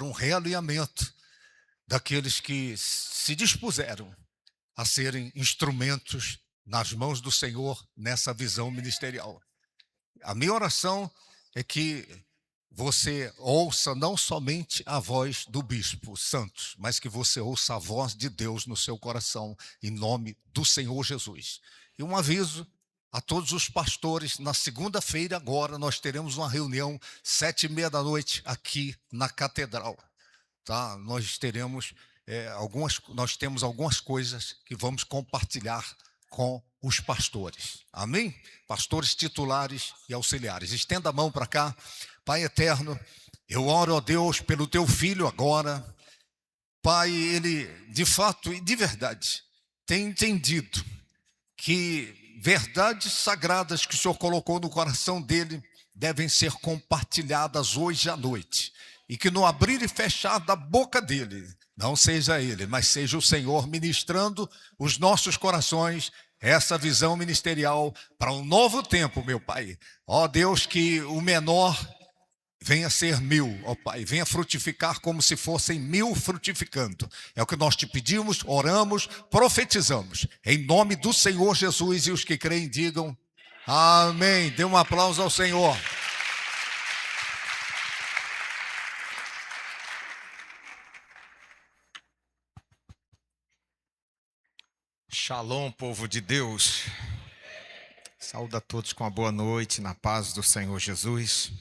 para um realinhamento daqueles que se dispuseram a serem instrumentos nas mãos do Senhor nessa visão ministerial. A minha oração é que você ouça não somente a voz do bispo Santos, mas que você ouça a voz de Deus no seu coração, em nome do Senhor Jesus. E um aviso a todos os pastores: na segunda-feira agora nós teremos uma reunião 7h30 aqui na Catedral. Tá? Nós temos algumas coisas que vamos compartilhar com os pastores. Amém? Pastores titulares e auxiliares. Estenda a mão para cá. Pai eterno, eu oro a Deus pelo teu filho agora. Pai, ele de fato e de verdade tem entendido que verdades sagradas que o Senhor colocou no coração dele devem ser compartilhadas hoje à noite. E que no abrir e fechar da boca dele, não seja ele, mas seja o Senhor ministrando os nossos corações, essa visão ministerial para um novo tempo, meu Pai. Ó Deus, que o menor venha ser 1000, ó Pai, venha frutificar como se fossem 1000 frutificando. É o que nós te pedimos, oramos, profetizamos. Em nome do Senhor Jesus, e os que creem digam amém. Dê um aplauso ao Senhor. Shalom, povo de Deus. Saúdo a todos com a boa noite, na paz do Senhor Jesus.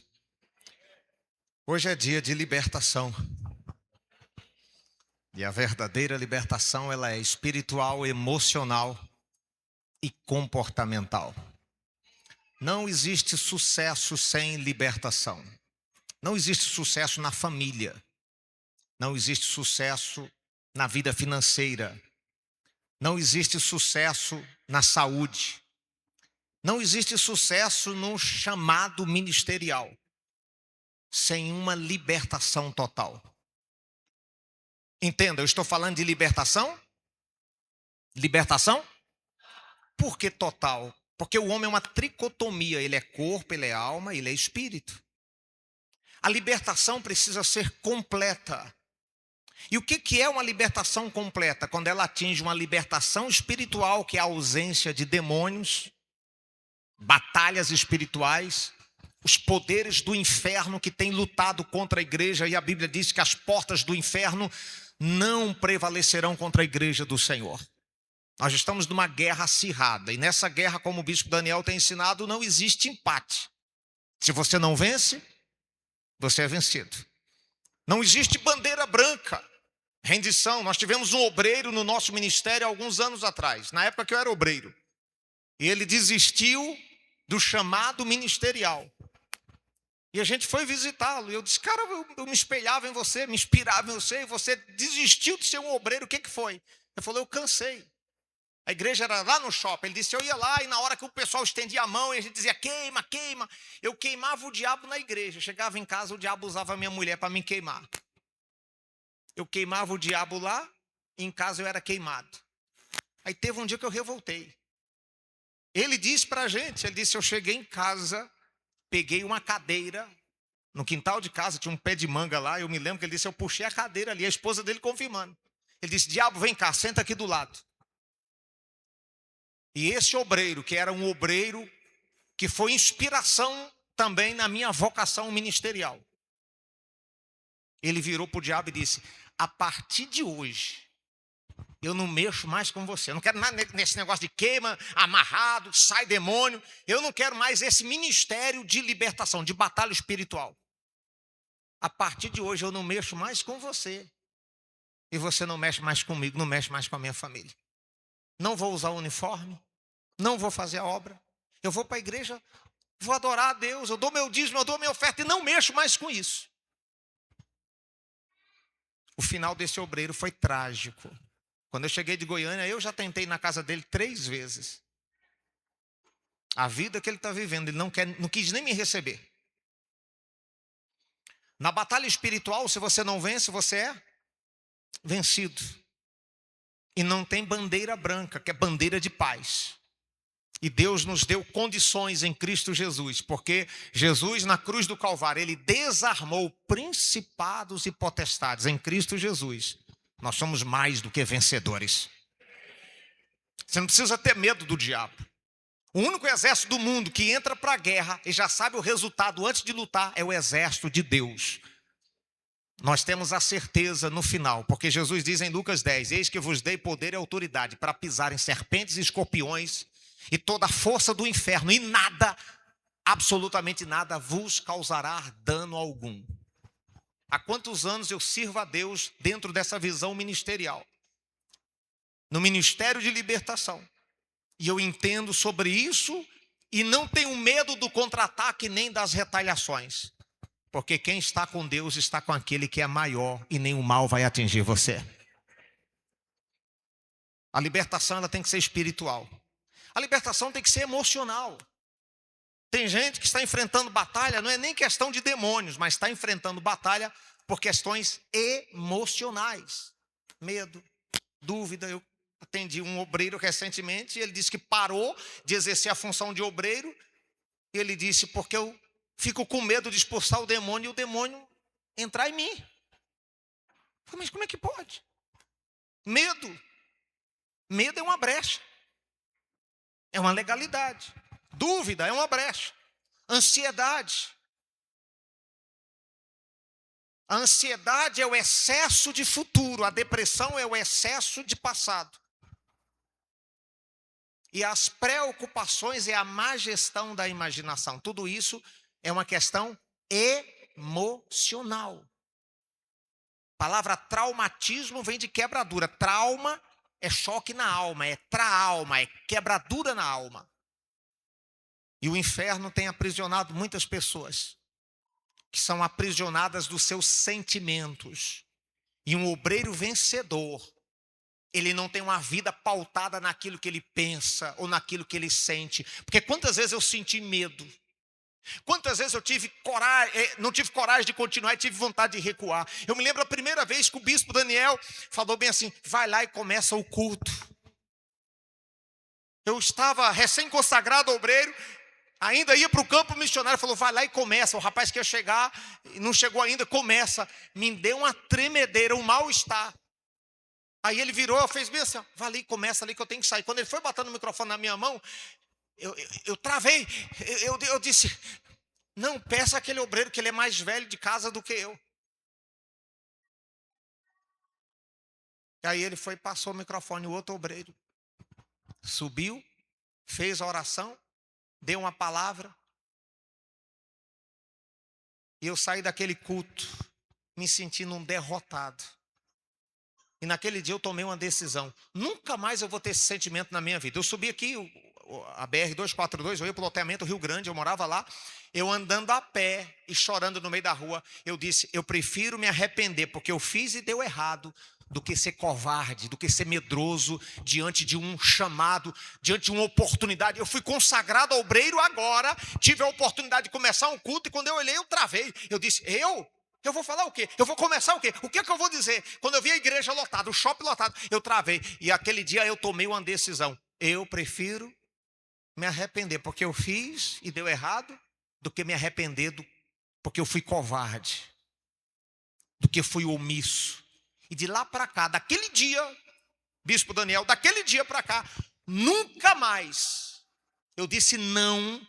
Hoje é dia de libertação. E a verdadeira libertação, ela é espiritual, emocional e comportamental. Não existe sucesso sem libertação. Não existe sucesso na família. Não existe sucesso na vida financeira. Não existe sucesso na saúde. Não existe sucesso no chamado ministerial sem uma libertação total. Entenda, eu estou falando de libertação? Libertação? Por que total? Porque o homem é uma tricotomia, ele é corpo, ele é alma, ele é espírito. A libertação precisa ser completa. E o que é uma libertação completa? Quando ela atinge uma libertação espiritual, que é a ausência de demônios, batalhas espirituais, os poderes do inferno que têm lutado contra a igreja, e a Bíblia diz que as portas do inferno não prevalecerão contra a igreja do Senhor. Nós estamos numa guerra acirrada, e nessa guerra, como o bispo Daniel tem ensinado, não existe empate. Se você não vence, você é vencido. Não existe bandeira branca, rendição. Nós tivemos um obreiro no nosso ministério há alguns anos atrás, na época que eu era obreiro, e ele desistiu do chamado ministerial. E a gente foi visitá-lo, e eu disse: cara, eu me espelhava em você, me inspirava em você, e você desistiu de ser um obreiro, o que foi? Ele falou: eu cansei. A igreja era lá no shopping. Ele disse: eu ia lá, e na hora que o pessoal estendia a mão, e a gente dizia: queima, queima. Eu queimava o diabo na igreja. Chegava em casa, o diabo usava a minha mulher para me queimar. Eu queimava o diabo lá, e em casa eu era queimado. Aí teve um dia que eu revoltei. Ele disse para a gente, ele disse: eu cheguei em casa, peguei uma cadeira, no quintal de casa tinha um pé de manga lá, eu me lembro que ele disse: eu puxei a cadeira ali, a esposa dele confirmando. Ele disse: diabo, vem cá, senta aqui do lado. E esse obreiro, que era um obreiro que foi inspiração também na minha vocação ministerial, ele virou para o diabo e disse: a partir de hoje, eu não mexo mais com você. Eu não quero nada nesse negócio de queima, amarrado, sai demônio. Eu não quero mais esse ministério de libertação, de batalha espiritual. A partir de hoje eu não mexo mais com você. E você não mexe mais comigo, não mexe mais com a minha família. Não vou usar o uniforme, não vou fazer a obra. Eu vou para a igreja, vou adorar a Deus, eu dou meu dízimo, eu dou minha oferta e não mexo mais com isso. O final desse obreiro foi trágico. Quando eu cheguei de Goiânia, eu já tentei ir na casa dele 3 vezes. A vida que ele está vivendo, ele não quis nem me receber. Na batalha espiritual, se você não vence, você é vencido. E não tem bandeira branca, que é bandeira de paz. E Deus nos deu condições em Cristo Jesus, porque Jesus na cruz do Calvário, ele desarmou principados e potestades em Cristo Jesus. Nós somos mais do que vencedores. Você não precisa ter medo do diabo. O único exército do mundo que entra para a guerra e já sabe o resultado antes de lutar é o exército de Deus. Nós temos a certeza no final, porque Jesus diz em Lucas 10, eis que vos dei poder e autoridade para pisar em serpentes e escorpiões e toda a força do inferno, e nada, absolutamente nada, vos causará dano algum. Há quantos anos eu sirvo a Deus dentro dessa visão ministerial? No ministério de libertação. E eu entendo sobre isso e não tenho medo do contra-ataque nem das retaliações. Porque quem está com Deus está com aquele que é maior e nenhum mal vai atingir você. A libertação ela tem que ser espiritual. A libertação tem que ser emocional. Tem gente que está enfrentando batalha, não é nem questão de demônios, mas está enfrentando batalha por questões emocionais. Medo, dúvida. Eu atendi um obreiro recentemente e ele disse que parou de exercer a função de obreiro. E ele disse, porque eu fico com medo de expulsar o demônio e o demônio entrar em mim. Eu falei, mas como é que pode? Medo. Medo é uma brecha. É uma legalidade. Dúvida é uma brecha. Ansiedade. A ansiedade é o excesso de futuro. A depressão é o excesso de passado. E as preocupações é a má gestão da imaginação. Tudo isso é uma questão emocional. A palavra traumatismo vem de quebradura. Trauma é choque na alma, é tra-alma, é quebradura na alma. E o inferno tem aprisionado muitas pessoas que são aprisionadas dos seus sentimentos. E um obreiro vencedor, ele não tem uma vida pautada naquilo que ele pensa ou naquilo que ele sente. Porque quantas vezes eu senti medo? Quantas vezes eu tive coragem, não tive coragem de continuar e tive vontade de recuar. Eu me lembro a primeira vez que o bispo Daniel falou bem assim, vai lá e começa o culto. Eu estava recém-consagrado obreiro, ainda ia para o campo missionário, falou, vai lá e começa. O rapaz que ia chegar, não chegou ainda, começa. Me deu uma tremedeira, um mal-estar. Aí ele virou, fez bem assim, vai ali, começa ali que eu tenho que sair. Quando ele foi batendo o microfone na minha mão, eu travei, eu disse, não, peça aquele obreiro que ele é mais velho de casa do que eu. E aí ele foi, passou o microfone, o outro obreiro subiu, fez a oração, deu uma palavra. E eu saí daquele culto, me sentindo um derrotado. E naquele dia eu tomei uma decisão. Nunca mais eu vou ter esse sentimento na minha vida. Eu subi aqui, a BR-242, eu ia para o loteamento Rio Grande, eu morava lá. Eu andando a pé e chorando no meio da rua, eu disse, eu prefiro me arrepender porque eu fiz e deu errado, do que ser covarde, do que ser medroso diante de um chamado, diante de uma oportunidade. Eu fui consagrado ao obreiro agora, tive a oportunidade de começar um culto e quando eu olhei eu travei. Eu disse, eu vou falar o quê? Eu vou começar o quê? O que é que eu vou dizer? Quando eu vi a igreja lotada, o shopping lotado, eu travei. E aquele dia eu tomei uma decisão. Eu prefiro me arrepender porque eu fiz e deu errado, do que me arrepender porque eu fui covarde, do que fui omisso. E de lá para cá, daquele dia, bispo Daniel, daquele dia para cá, nunca mais eu disse não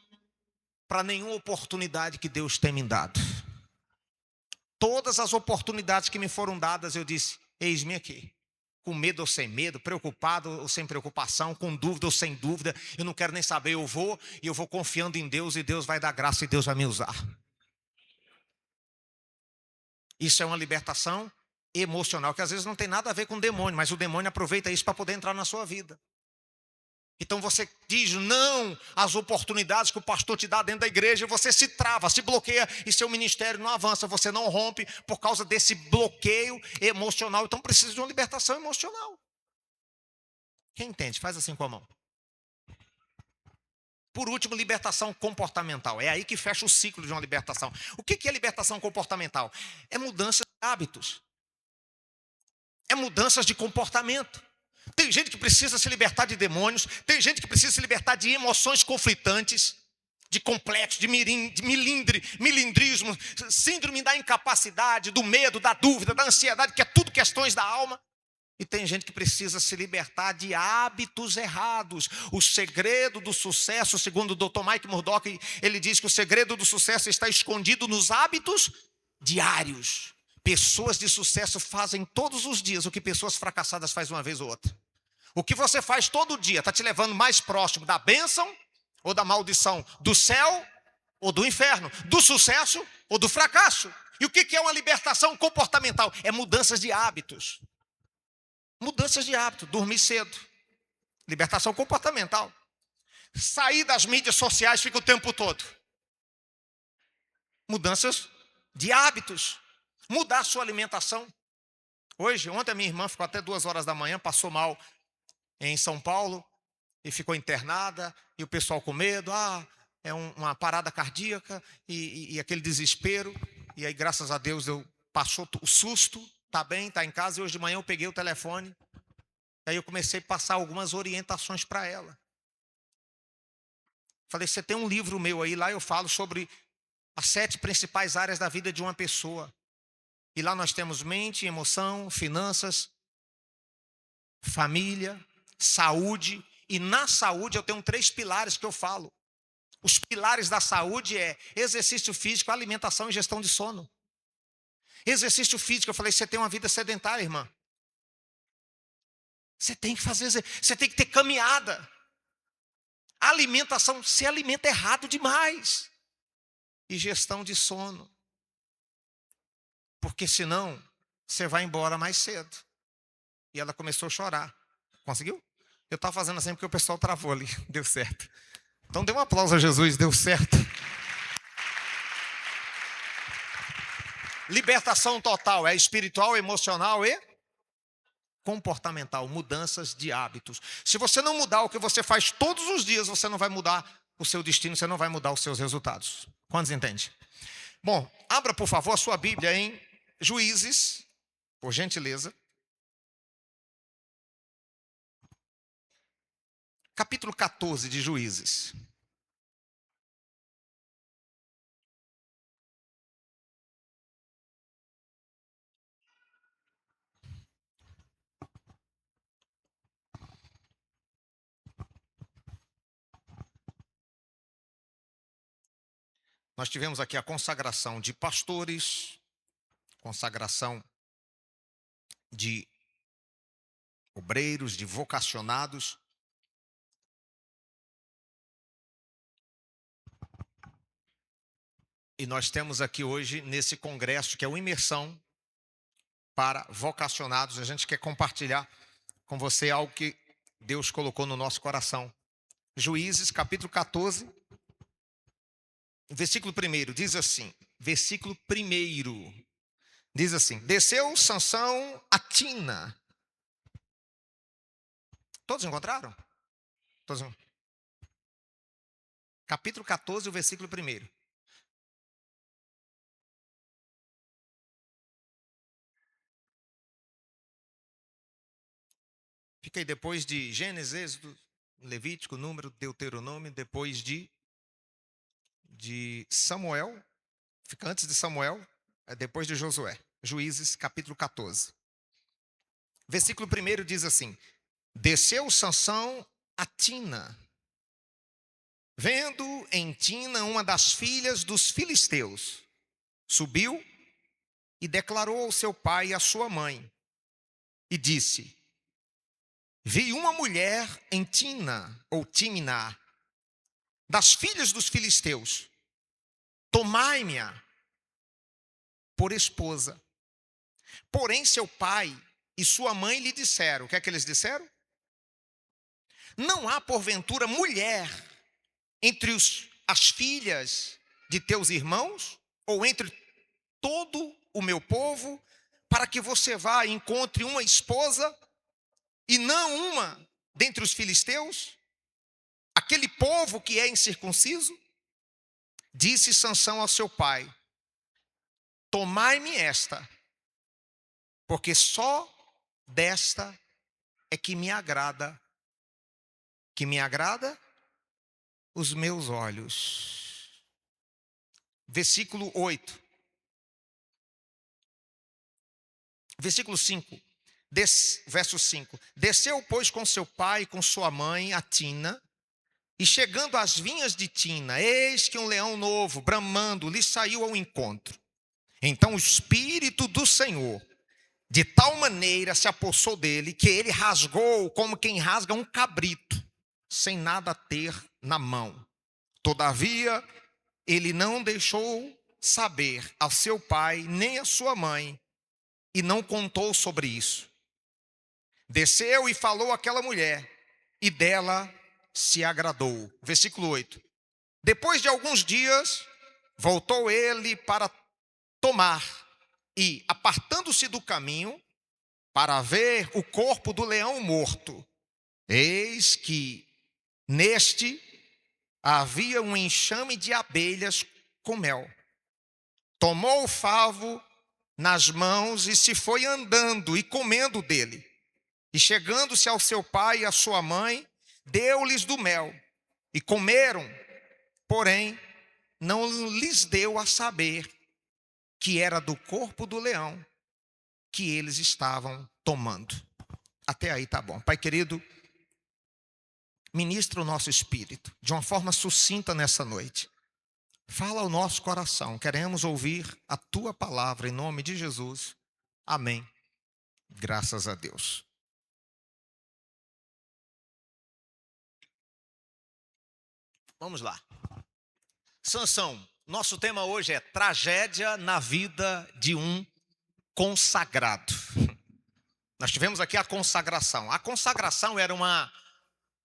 para nenhuma oportunidade que Deus tem me dado. Todas as oportunidades que me foram dadas, eu disse, eis-me aqui. Com medo ou sem medo, preocupado ou sem preocupação, com dúvida ou sem dúvida, eu não quero nem saber, eu vou confiando em Deus e Deus vai dar graça e Deus vai me usar. Isso é uma libertação emocional, que às vezes não tem nada a ver com o demônio, mas o demônio aproveita isso para poder entrar na sua vida. Então você diz não às oportunidades que o pastor te dá dentro da igreja, e você se trava, se bloqueia e seu ministério não avança, você não rompe por causa desse bloqueio emocional. Então precisa de uma libertação emocional. Quem entende? Faz assim com a mão. Por último, libertação comportamental. É aí que fecha o ciclo de uma libertação. O que é libertação comportamental? É mudança de hábitos. É mudanças de comportamento. Tem gente que precisa se libertar de demônios, tem gente que precisa se libertar de emoções conflitantes, de complexo, de milindrismo, síndrome da incapacidade, do medo, da dúvida, da ansiedade, que é tudo questões da alma. E tem gente que precisa se libertar de hábitos errados. O segredo do sucesso, segundo o Dr. Mike Murdock, ele diz que o segredo do sucesso está escondido nos hábitos diários. Pessoas de sucesso fazem todos os dias o que pessoas fracassadas fazem uma vez ou outra. O que você faz todo dia está te levando mais próximo da bênção ou da maldição, do céu ou do inferno, do sucesso ou do fracasso. E o que é uma libertação comportamental? É mudanças de hábitos. Mudanças de hábito, dormir cedo. Libertação comportamental. Sair das mídias sociais, fica o tempo todo. Mudanças de hábitos. Mudar a sua alimentação. Ontem a minha irmã ficou até 2 horas da manhã, passou mal em São Paulo e ficou internada, e o pessoal com medo, é uma parada cardíaca e aquele desespero. E aí, graças a Deus, passou o susto, está bem, está em casa, e hoje de manhã eu peguei o telefone, aí eu comecei a passar algumas orientações para ela. Falei, você tem um livro meu aí, lá eu falo sobre as 7 principais áreas da vida de uma pessoa. E lá nós temos mente, emoção, finanças, família, saúde. E na saúde eu tenho 3 pilares que eu falo. Os pilares da saúde é exercício físico, alimentação e gestão de sono. Exercício físico, eu falei, você tem uma vida sedentária, irmã. Você tem que fazer, você tem que ter caminhada. Alimentação, se alimenta errado demais. E gestão de sono. Porque senão, você vai embora mais cedo. E ela começou a chorar. Conseguiu? Eu estava fazendo assim porque o pessoal travou ali. Deu certo. Então dê um aplauso a Jesus, deu certo. Libertação total é espiritual, emocional e comportamental. Mudanças de hábitos. Se você não mudar o que você faz todos os dias, você não vai mudar o seu destino, você não vai mudar os seus resultados. Quantos entendem? Bom, abra por favor a sua Bíblia em Juízes, por gentileza. Capítulo 14 de Juízes. Nós tivemos aqui a consagração de pastores, consagração de obreiros, de vocacionados. E nós temos aqui hoje, nesse congresso, que é uma imersão para vocacionados. A gente quer compartilhar com você algo que Deus colocou no nosso coração. Juízes, capítulo 14, versículo 1, diz assim, versículo 1, diz assim, desceu Sansão a Tina. Todos encontraram? Todos. Capítulo 14, o versículo 1. Fica aí depois de Gênesis, Êxodo, Levítico, Número, Deuteronômio, depois de Samuel, fica antes de Samuel, depois de Josué. Juízes, capítulo 14. Versículo 1 diz assim, desceu Sansão a Tina, vendo em Tina uma das filhas dos filisteus, subiu e declarou ao seu pai e à sua mãe, e disse, vi uma mulher em Tina, ou Timná, das filhas dos filisteus, tomai-me-a por esposa. Porém seu pai e sua mãe lhe disseram, o que é que eles disseram? Não há porventura mulher entre as filhas de teus irmãos, ou entre todo o meu povo, para que você vá e encontre uma esposa, e não uma dentre os filisteus, aquele povo que é incircunciso? Disse Sansão ao seu pai, tomai-me esta, porque só desta é que me agrada. Que me agrada os meus olhos. Versículo 8. Versículo 5. Verso 5. Desceu, pois, com seu pai e com sua mãe a Tina, e chegando às vinhas de Tina, eis que um leão novo, bramando, lhe saiu ao encontro. Então o Espírito do Senhor, de tal maneira se apossou dele, que ele rasgou como quem rasga um cabrito, sem nada ter na mão. Todavia, ele não deixou saber ao seu pai nem à sua mãe, e não contou sobre isso. Desceu e falou àquela mulher, e dela se agradou. Versículo 8. Depois de alguns dias, voltou ele para tomar, e, apartando-se do caminho, para ver o corpo do leão morto, eis que neste havia um enxame de abelhas com mel. Tomou o favo nas mãos e se foi andando e comendo dele. E chegando-se ao seu pai e à sua mãe, deu-lhes do mel. E comeram, porém, não lhes deu a saber que era do corpo do leão que eles estavam tomando. Até aí tá bom. Pai querido, ministra o nosso espírito de uma forma sucinta nessa noite. Fala ao nosso coração. Queremos ouvir a tua palavra em nome de Jesus. Amém. Graças a Deus. Vamos lá. Sansão, nosso tema hoje é tragédia na vida de um consagrado. Nós tivemos aqui a consagração. A consagração era uma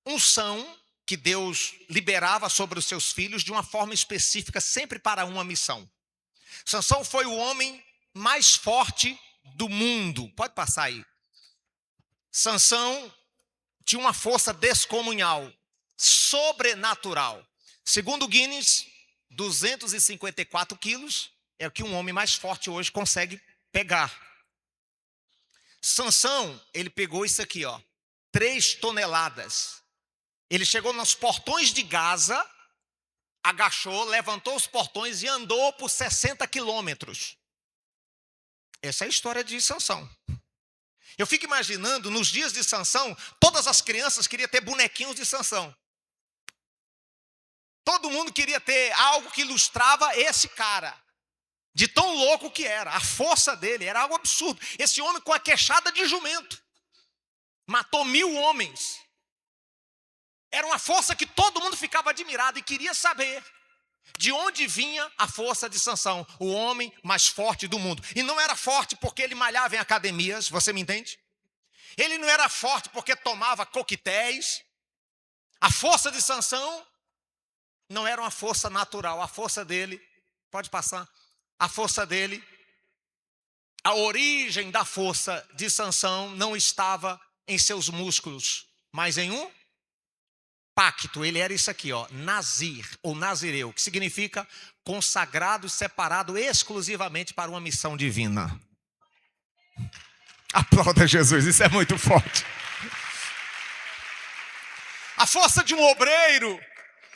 unção que Deus liberava sobre os seus filhos de uma forma específica, sempre para uma missão. Sansão foi o homem mais forte do mundo. Pode passar aí. Sansão tinha uma força descomunal, sobrenatural. Segundo o Guinness, 254 quilos é o que um homem mais forte hoje consegue pegar. Sansão, ele pegou isso aqui, 3 toneladas. Ele chegou nos portões de Gaza, agachou, levantou os portões e andou por 60 quilômetros. Essa é a história de Sansão. Eu fico imaginando, nos dias de Sansão, todas as crianças queriam ter bonequinhos de Sansão. Todo mundo queria ter algo que ilustrava esse cara, de tão louco que era. A força dele era algo absurdo. Esse homem com a queixada de jumento matou 1000 homens. Era uma força que todo mundo ficava admirado e queria saber de onde vinha a força de Sansão, o homem mais forte do mundo. E não era forte porque ele malhava em academias, você me entende? Ele não era forte porque tomava coquetéis. A força de Sansão não era uma força natural. A força dele, pode passar, a força dele, a origem da força de Sansão não estava em seus músculos, mas em um pacto. Ele era isso aqui, Nazir, ou Nazireu, que significa consagrado e separado exclusivamente para uma missão divina. Aplauda Jesus, isso é muito forte. A força de um obreiro,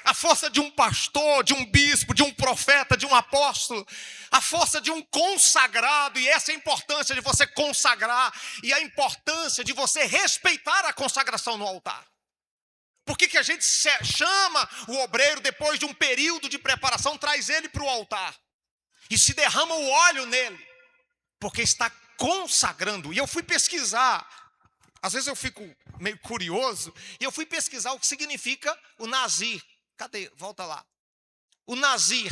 a força de um pastor, de um bispo, de um profeta, de um apóstolo, a força de um consagrado, e essa é a importância de você consagrar, e a importância de você respeitar a consagração no altar. Por que a gente chama o obreiro depois de um período de preparação, traz ele para o altar e se derrama o óleo nele? Porque está consagrando. E eu fui pesquisar, às vezes eu fico meio curioso, e eu fui pesquisar o que significa o Nazir. Cadê? Volta lá. O Nazir,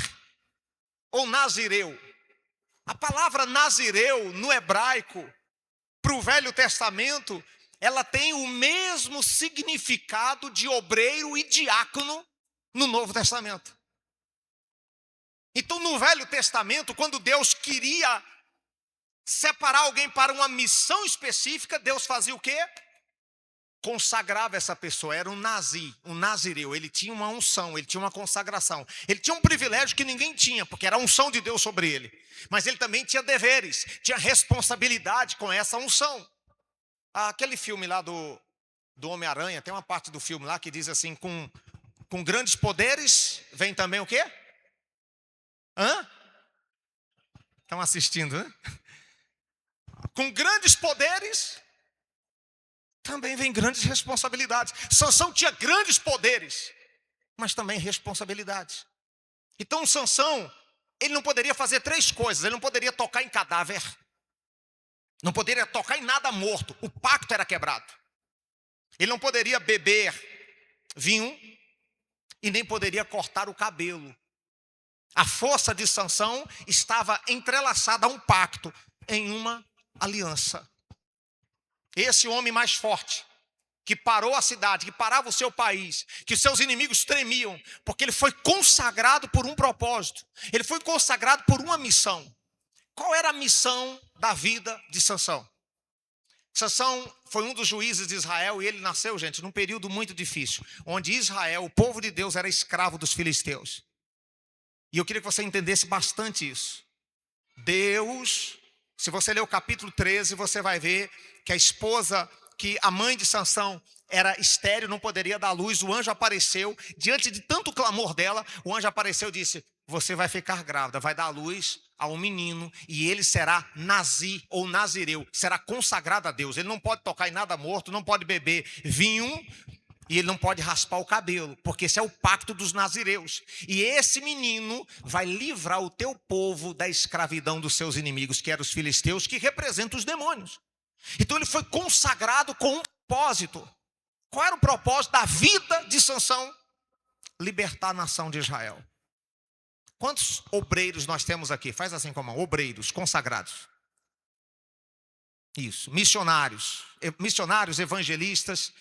ou Nazireu. A palavra Nazireu, no hebraico, para o Velho Testamento, ela tem o mesmo significado de obreiro e diácono no Novo Testamento. Então, no Velho Testamento, quando Deus queria separar alguém para uma missão específica, Deus fazia o quê? Consagrava essa pessoa. Era um nazir, um nazireu. Ele tinha uma unção, ele tinha uma consagração. Ele tinha um privilégio que ninguém tinha, porque era a unção de Deus sobre ele. Mas ele também tinha deveres, tinha responsabilidade com essa unção. Aquele filme lá do do Homem-Aranha, tem uma parte do filme lá que diz assim, com grandes poderes vem também o quê? Estão assistindo, né? Com grandes poderes também vem grandes responsabilidades. Sansão tinha grandes poderes, mas também responsabilidades. Então Sansão, ele não poderia fazer 3 coisas. Ele não poderia tocar em cadáver, não poderia tocar em nada morto, o pacto era quebrado. Ele não poderia beber vinho e nem poderia cortar o cabelo. A força de Sansão estava entrelaçada a um pacto, em uma aliança. Esse homem mais forte, que parou a cidade, que parava o seu país, que seus inimigos tremiam, porque ele foi consagrado por um propósito, ele foi consagrado por uma missão. Qual era a missão da vida de Sansão? Sansão foi um dos juízes de Israel e ele nasceu, gente, num período muito difícil, onde Israel, o povo de Deus, era escravo dos filisteus. E eu queria que você entendesse bastante isso. Deus, se você ler o capítulo 13, você vai ver que a esposa, que a mãe de Sansão era estéril, não poderia dar luz. O anjo apareceu, diante de tanto clamor dela, o anjo apareceu e disse: você vai ficar grávida, vai dar luz a um menino e ele será nazi ou nazireu, será consagrado a Deus. Ele não pode tocar em nada morto, não pode beber vinho e ele não pode raspar o cabelo, porque esse é o pacto dos nazireus. E esse menino vai livrar o teu povo da escravidão dos seus inimigos, que eram os filisteus, que representam os demônios. Então ele foi consagrado com um propósito. Qual era o propósito da vida de Sansão? Libertar a nação de Israel. Quantos obreiros nós temos aqui? Faz assim com a mão. Obreiros, consagrados. Isso. Missionários, evangelistas.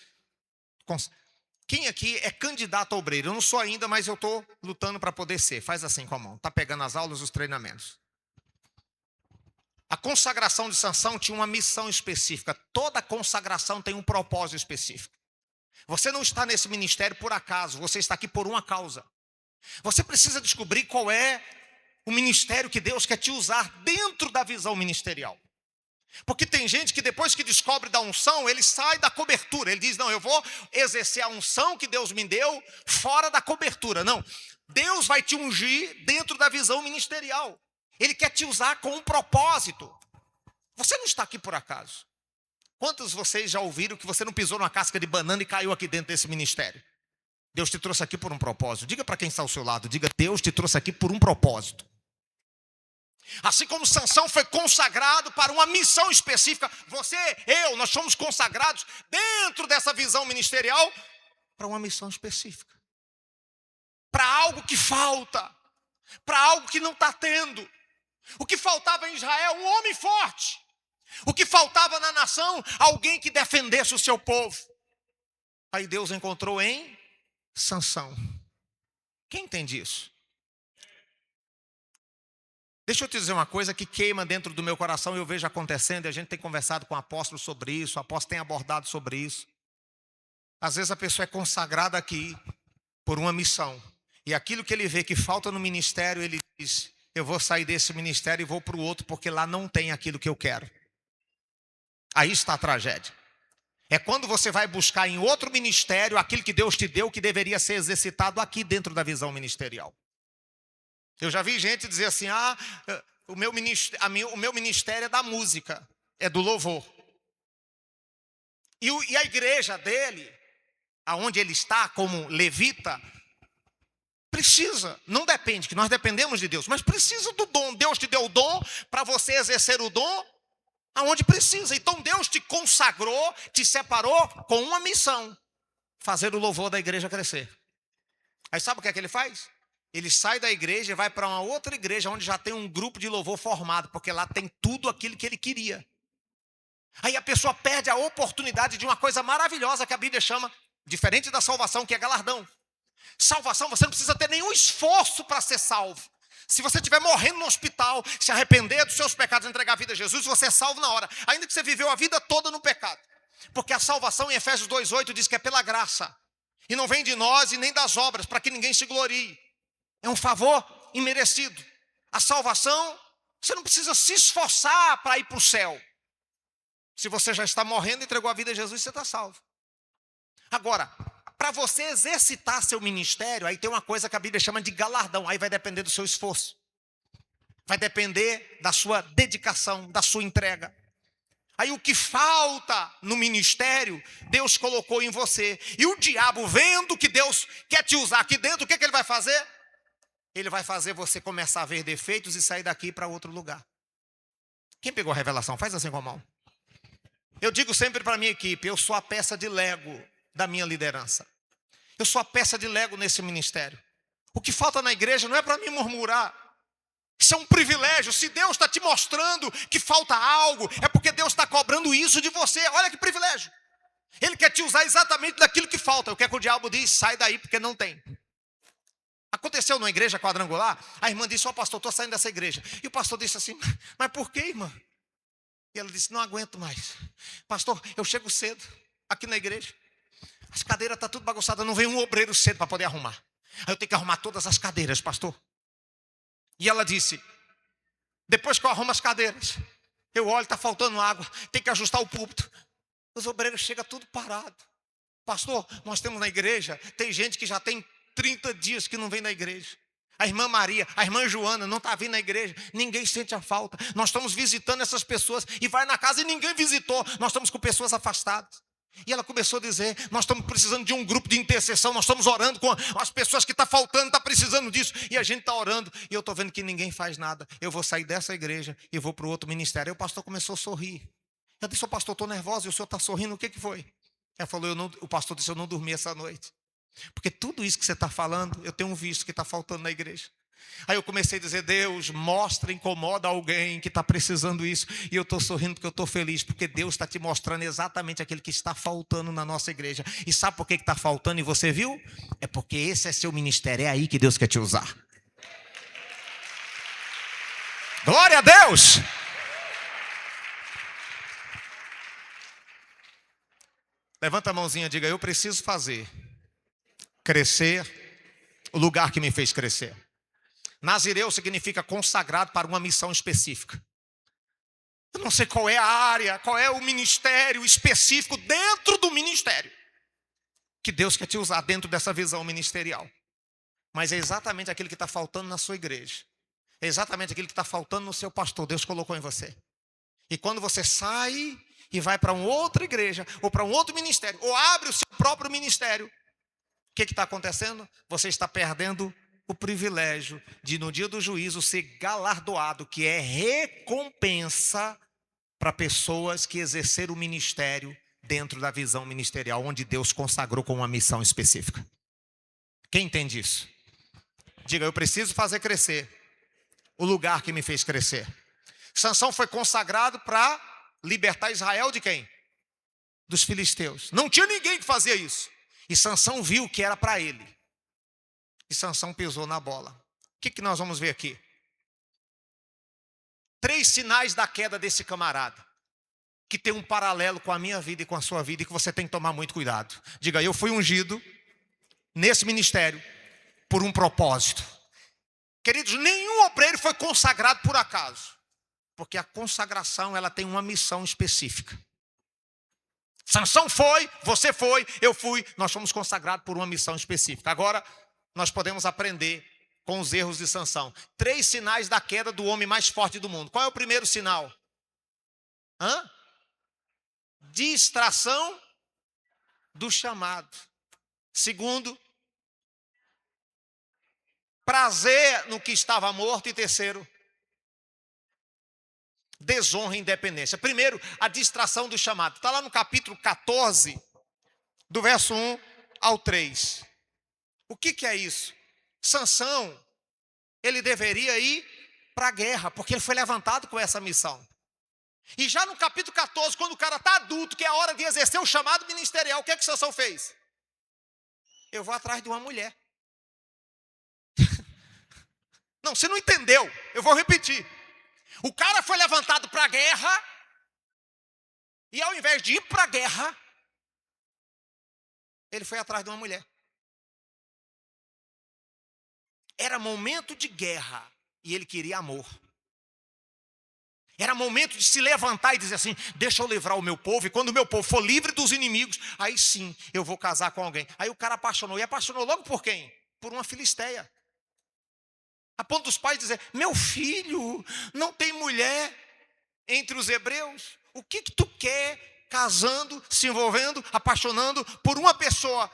Quem aqui é candidato a obreiro? Eu não sou ainda, mas eu estou lutando para poder ser. Faz assim com a mão. Está pegando as aulas, os treinamentos. A consagração de Sansão tinha uma missão específica. Toda consagração tem um propósito específico. Você não está nesse ministério por acaso, você está aqui por uma causa. Você precisa descobrir qual é o ministério que Deus quer te usar dentro da visão ministerial. Porque tem gente que depois que descobre da unção, ele sai da cobertura. Ele diz: não, eu vou exercer a unção que Deus me deu fora da cobertura. Não, Deus vai te ungir dentro da visão ministerial. Ele quer te usar com um propósito. Você não está aqui por acaso. Quantos de vocês já ouviram que você não pisou numa casca de banana e caiu aqui dentro desse ministério? Deus te trouxe aqui por um propósito. Diga para quem está ao seu lado, diga: Deus te trouxe aqui por um propósito. Assim como Sansão foi consagrado para uma missão específica, você, nós somos consagrados dentro dessa visão ministerial para uma missão específica. Para algo que falta, para algo que não está tendo. O que faltava em Israel? Um homem forte. O que faltava na nação? Alguém que defendesse o seu povo. Aí Deus encontrou em Sansão. Quem entende isso? Deixa eu te dizer uma coisa que queima dentro do meu coração e eu vejo acontecendo, e a gente tem conversado com o apóstolo sobre isso, o apóstolo tem abordado sobre isso. Às vezes a pessoa é consagrada aqui por uma missão, e aquilo que ele vê que falta no ministério, ele diz: eu vou sair desse ministério e vou para o outro, porque lá não tem aquilo que eu quero. Aí está a tragédia. É quando você vai buscar em outro ministério aquilo que Deus te deu, que deveria ser exercitado aqui dentro da visão ministerial. Eu já vi gente dizer assim: o meu ministério é da música, é do louvor. E a igreja dele, aonde ele está como levita, precisa, não depende, que nós dependemos de Deus, mas precisa do dom. Deus te deu o dom para você exercer o dom aonde precisa. Então Deus te consagrou, te separou com uma missão: fazer o louvor da igreja crescer. Aí sabe o que é que ele faz? Ele sai da igreja e vai para uma outra igreja onde já tem um grupo de louvor formado, porque lá tem tudo aquilo que ele queria. Aí a pessoa perde a oportunidade de uma coisa maravilhosa que a Bíblia chama, diferente da salvação, que é galardão. Salvação, você não precisa ter nenhum esforço para ser salvo. Se você estiver morrendo no hospital, se arrepender dos seus pecados, entregar a vida a Jesus, você é salvo na hora, ainda que você viveu a vida toda no pecado. Porque a salvação em Efésios 2:8 diz que é pela graça, e não vem de nós e nem das obras, para que ninguém se glorie. É um favor imerecido. A salvação, você não precisa se esforçar para ir para o céu. Se você já está morrendo e entregou a vida a Jesus, você está salvo. Agora, para você exercitar seu ministério, aí tem uma coisa que a Bíblia chama de galardão. Aí vai depender do seu esforço. Vai depender da sua dedicação, da sua entrega. Aí o que falta no ministério, Deus colocou em você. E o diabo, vendo que Deus quer te usar aqui dentro, o que ele vai fazer? Ele vai fazer você começar a ver defeitos e sair daqui para outro lugar. Quem pegou a revelação? Faz assim com a mão. Eu digo sempre para a minha equipe, eu sou a peça de Lego da minha liderança. Eu sou a peça de Lego nesse ministério. O que falta na igreja não é para mim murmurar. Isso é um privilégio. Se Deus está te mostrando que falta algo, é porque Deus está cobrando isso de você. Olha que privilégio. Ele quer te usar exatamente daquilo que falta. O que é que o diabo diz? Sai daí porque não tem. Aconteceu numa igreja quadrangular, a irmã disse, pastor, estou saindo dessa igreja. E o pastor disse assim, mas por que, irmã? E ela disse, não aguento mais. Pastor, eu chego cedo aqui na igreja. As cadeiras estão tudo bagunçadas, não vem um obreiro cedo para poder arrumar. Aí eu tenho que arrumar todas as cadeiras, pastor. E ela disse, depois que eu arrumo as cadeiras, eu olho, está faltando água, tem que ajustar o púlpito. Os obreiros chegam tudo parado. Pastor, nós temos na igreja, tem gente que já tem 30 dias que não vem na igreja. A irmã Maria, a irmã Joana não está vindo na igreja. Ninguém sente a falta. Nós estamos visitando essas pessoas. E vai na casa e ninguém visitou. Nós estamos com pessoas afastadas. E ela começou a dizer, nós estamos precisando de um grupo de intercessão. Nós estamos orando com as pessoas que estão faltando, estão precisando disso. E a gente está orando. E eu estou vendo que ninguém faz nada. Eu vou sair dessa igreja e vou para o outro ministério. Aí o pastor começou a sorrir. Eu disse, pastor, estou nervosa. E o senhor está sorrindo, o que foi? Ela falou, o pastor disse, eu não dormi essa noite. Porque tudo isso que você está falando, eu tenho visto que está faltando na igreja. Aí eu comecei a dizer, Deus, mostra, incomoda alguém que está precisando isso. E eu estou sorrindo porque eu estou feliz, porque Deus está te mostrando exatamente aquilo que está faltando na nossa igreja. E sabe por que está faltando e você viu? É porque esse é seu ministério, é aí que Deus quer te usar. Glória a Deus! Levanta a mãozinha e diga, eu preciso fazer crescer o lugar que me fez crescer. Nazireu significa consagrado para uma missão específica. Eu não sei qual é a área, qual é o ministério específico dentro do ministério que Deus quer te usar dentro dessa visão ministerial. Mas é exatamente aquilo que está faltando na sua igreja. É exatamente aquilo que está faltando no seu pastor. Deus colocou em você. E quando você sai e vai para uma outra igreja, ou para um outro ministério, ou abre o seu próprio ministério, o que está acontecendo? Você está perdendo o privilégio de no dia do juízo ser galardoado, que é recompensa para pessoas que exerceram o ministério dentro da visão ministerial, onde Deus consagrou com uma missão específica. Quem entende isso? Diga, eu preciso fazer crescer o lugar que me fez crescer. Sansão foi consagrado para libertar Israel de quem? Dos filisteus. Não tinha ninguém que fazia isso. E Sansão viu que era para ele. E Sansão pisou na bola. O que nós vamos ver aqui? 3 sinais da queda desse camarada, que tem um paralelo com a minha vida e com a sua vida, e que você tem que tomar muito cuidado. Diga, eu fui ungido nesse ministério por um propósito. Queridos, nenhum obreiro foi consagrado por acaso. Porque a consagração, ela tem uma missão específica. Sansão foi, você foi, eu fui, nós fomos consagrados por uma missão específica. Agora, nós podemos aprender com os erros de Sansão. 3 sinais da queda do homem mais forte do mundo. Qual é o primeiro sinal? Distração do chamado. Segundo, prazer no que estava morto. E terceiro, desonra e independência. Primeiro, a distração do chamado. Está lá no capítulo 14, do verso 1 ao 3. O que é isso? Sansão, ele deveria ir para a guerra, porque ele foi levantado com essa missão. E já no capítulo 14, quando o cara está adulto, que é a hora de exercer o chamado ministerial, o que Sansão fez? Eu vou atrás de uma mulher. Não, você não entendeu. Eu vou repetir. O cara foi levantado para a guerra, e ao invés de ir para a guerra, ele foi atrás de uma mulher. Era momento de guerra, e ele queria amor. Era momento de se levantar e dizer assim: deixa eu livrar o meu povo, e quando o meu povo for livre dos inimigos, aí sim eu vou casar com alguém. Aí o cara apaixonou, e apaixonou logo por quem? Por uma filisteia. A ponto dos pais dizer: meu filho, não tem mulher entre os hebreus? O que tu quer casando, se envolvendo, apaixonando por uma pessoa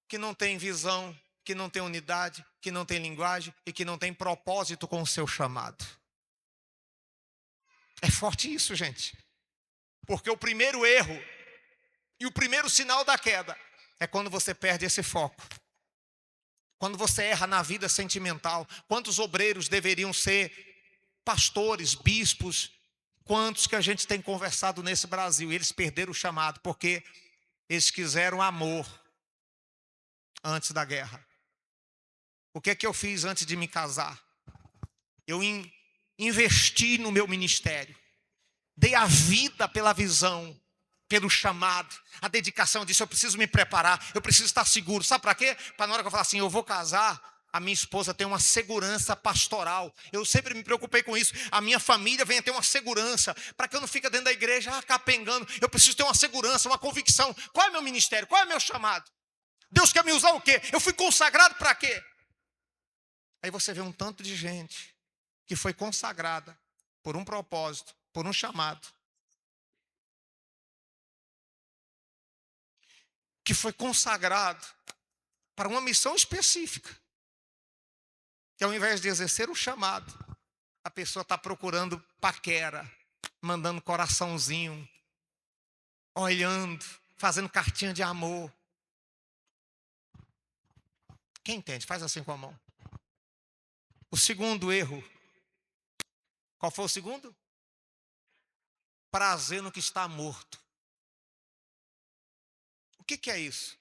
que não tem visão, que não tem unidade, que não tem linguagem e que não tem propósito com o seu chamado? É forte isso, gente. Porque o primeiro erro e o primeiro sinal da queda é quando você perde esse foco. Quando você erra na vida sentimental. Quantos obreiros deveriam ser pastores, bispos? Quantos que a gente tem conversado nesse Brasil? E eles perderam o chamado porque eles quiseram amor antes da guerra. O que é que eu fiz antes de me casar? Eu investi no meu ministério. Dei a vida pela visão, pelo chamado, a dedicação. Eu disse: eu preciso me preparar, eu preciso estar seguro. Sabe para quê? Para na hora que eu falar assim, eu vou casar, a minha esposa tem uma segurança pastoral. Eu sempre me preocupei com isso. A minha família venha ter uma segurança, para que eu não fique dentro da igreja capengando. Eu preciso ter uma segurança, uma convicção. Qual é meu ministério? Qual é meu chamado? Deus quer me usar o quê? Eu fui consagrado para quê? Aí você vê um tanto de gente que foi consagrada por um propósito, por um chamado, que foi consagrado para uma missão específica, que ao invés de exercer o chamado, a pessoa está procurando paquera, mandando coraçãozinho, olhando, fazendo cartinha de amor. Quem entende? Faz assim com a mão. O segundo erro. Qual foi o segundo? Prazer no que está morto. O que é isso?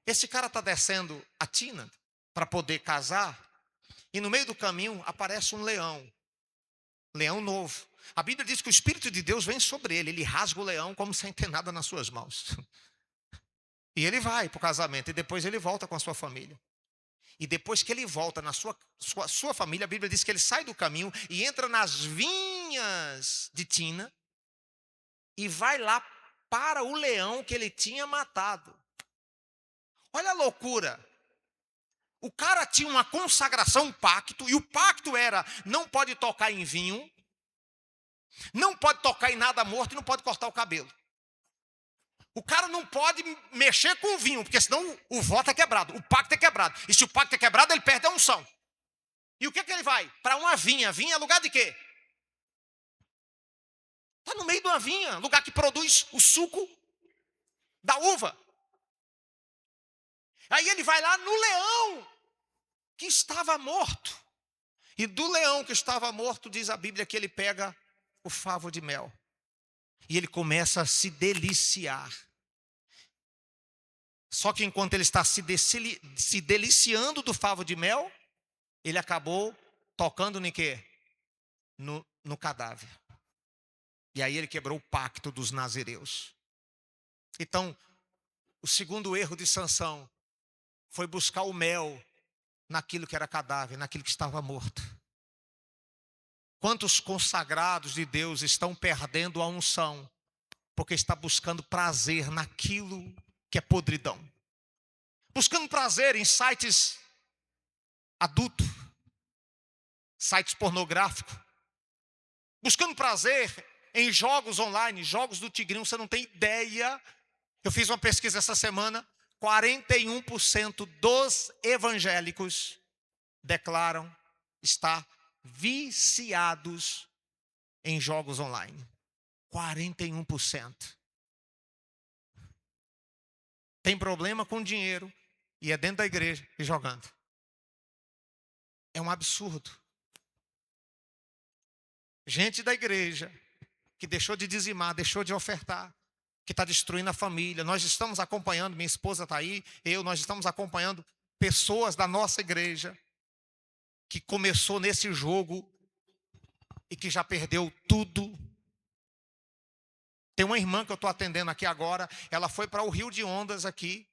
Esse cara está descendo a tina para poder casar, e no meio do caminho aparece um leão. Leão novo. A Bíblia diz que o Espírito de Deus vem sobre ele. Ele rasga o leão como sem ter nada nas suas mãos. E ele vai para o casamento. E depois ele volta com a sua família. E depois que ele volta na sua família, a Bíblia diz que ele sai do caminho e entra nas vinhas de Tina. E vai lá para o leão que ele tinha matado. Olha a loucura. O cara tinha uma consagração, um pacto. E o pacto era: não pode tocar em vinho, não pode tocar em nada morto e não pode cortar o cabelo. O cara não pode mexer com o vinho, porque senão o voto é quebrado, o pacto é quebrado. E se o pacto é quebrado, ele perde a unção. E o que ele vai? Para uma vinha. Vinha é lugar de quê? Está no meio de uma vinha, lugar que produz o suco da uva. Aí ele vai lá no leão que estava morto. E do leão que estava morto, diz a Bíblia que ele pega o favo de mel. E ele começa a se deliciar. Só que enquanto ele está se deliciando do favo de mel, ele acabou tocando em quê? No cadáver. E aí ele quebrou o pacto dos nazireus. Então, o segundo erro de Sansão foi buscar o mel naquilo que era cadáver, naquilo que estava morto. Quantos consagrados de Deus estão perdendo a unção porque está buscando prazer naquilo que é podridão? Buscando prazer em sites adultos, sites pornográficos. Buscando prazer em jogos online, jogos do Tigrinho. Você não tem ideia. Eu fiz uma pesquisa essa semana. 41% dos evangélicos declaram estar viciados em jogos online. 41%. Tem problema com dinheiro e é dentro da igreja e jogando. É um absurdo. Gente da igreja que deixou de dizimar, deixou de ofertar, que está destruindo a família. Nós estamos acompanhando, minha esposa está aí, nós estamos acompanhando pessoas da nossa igreja que começou nesse jogo e que já perdeu tudo. Tem uma irmã que eu estou atendendo aqui agora, ela foi para o Rio de Ondas aqui,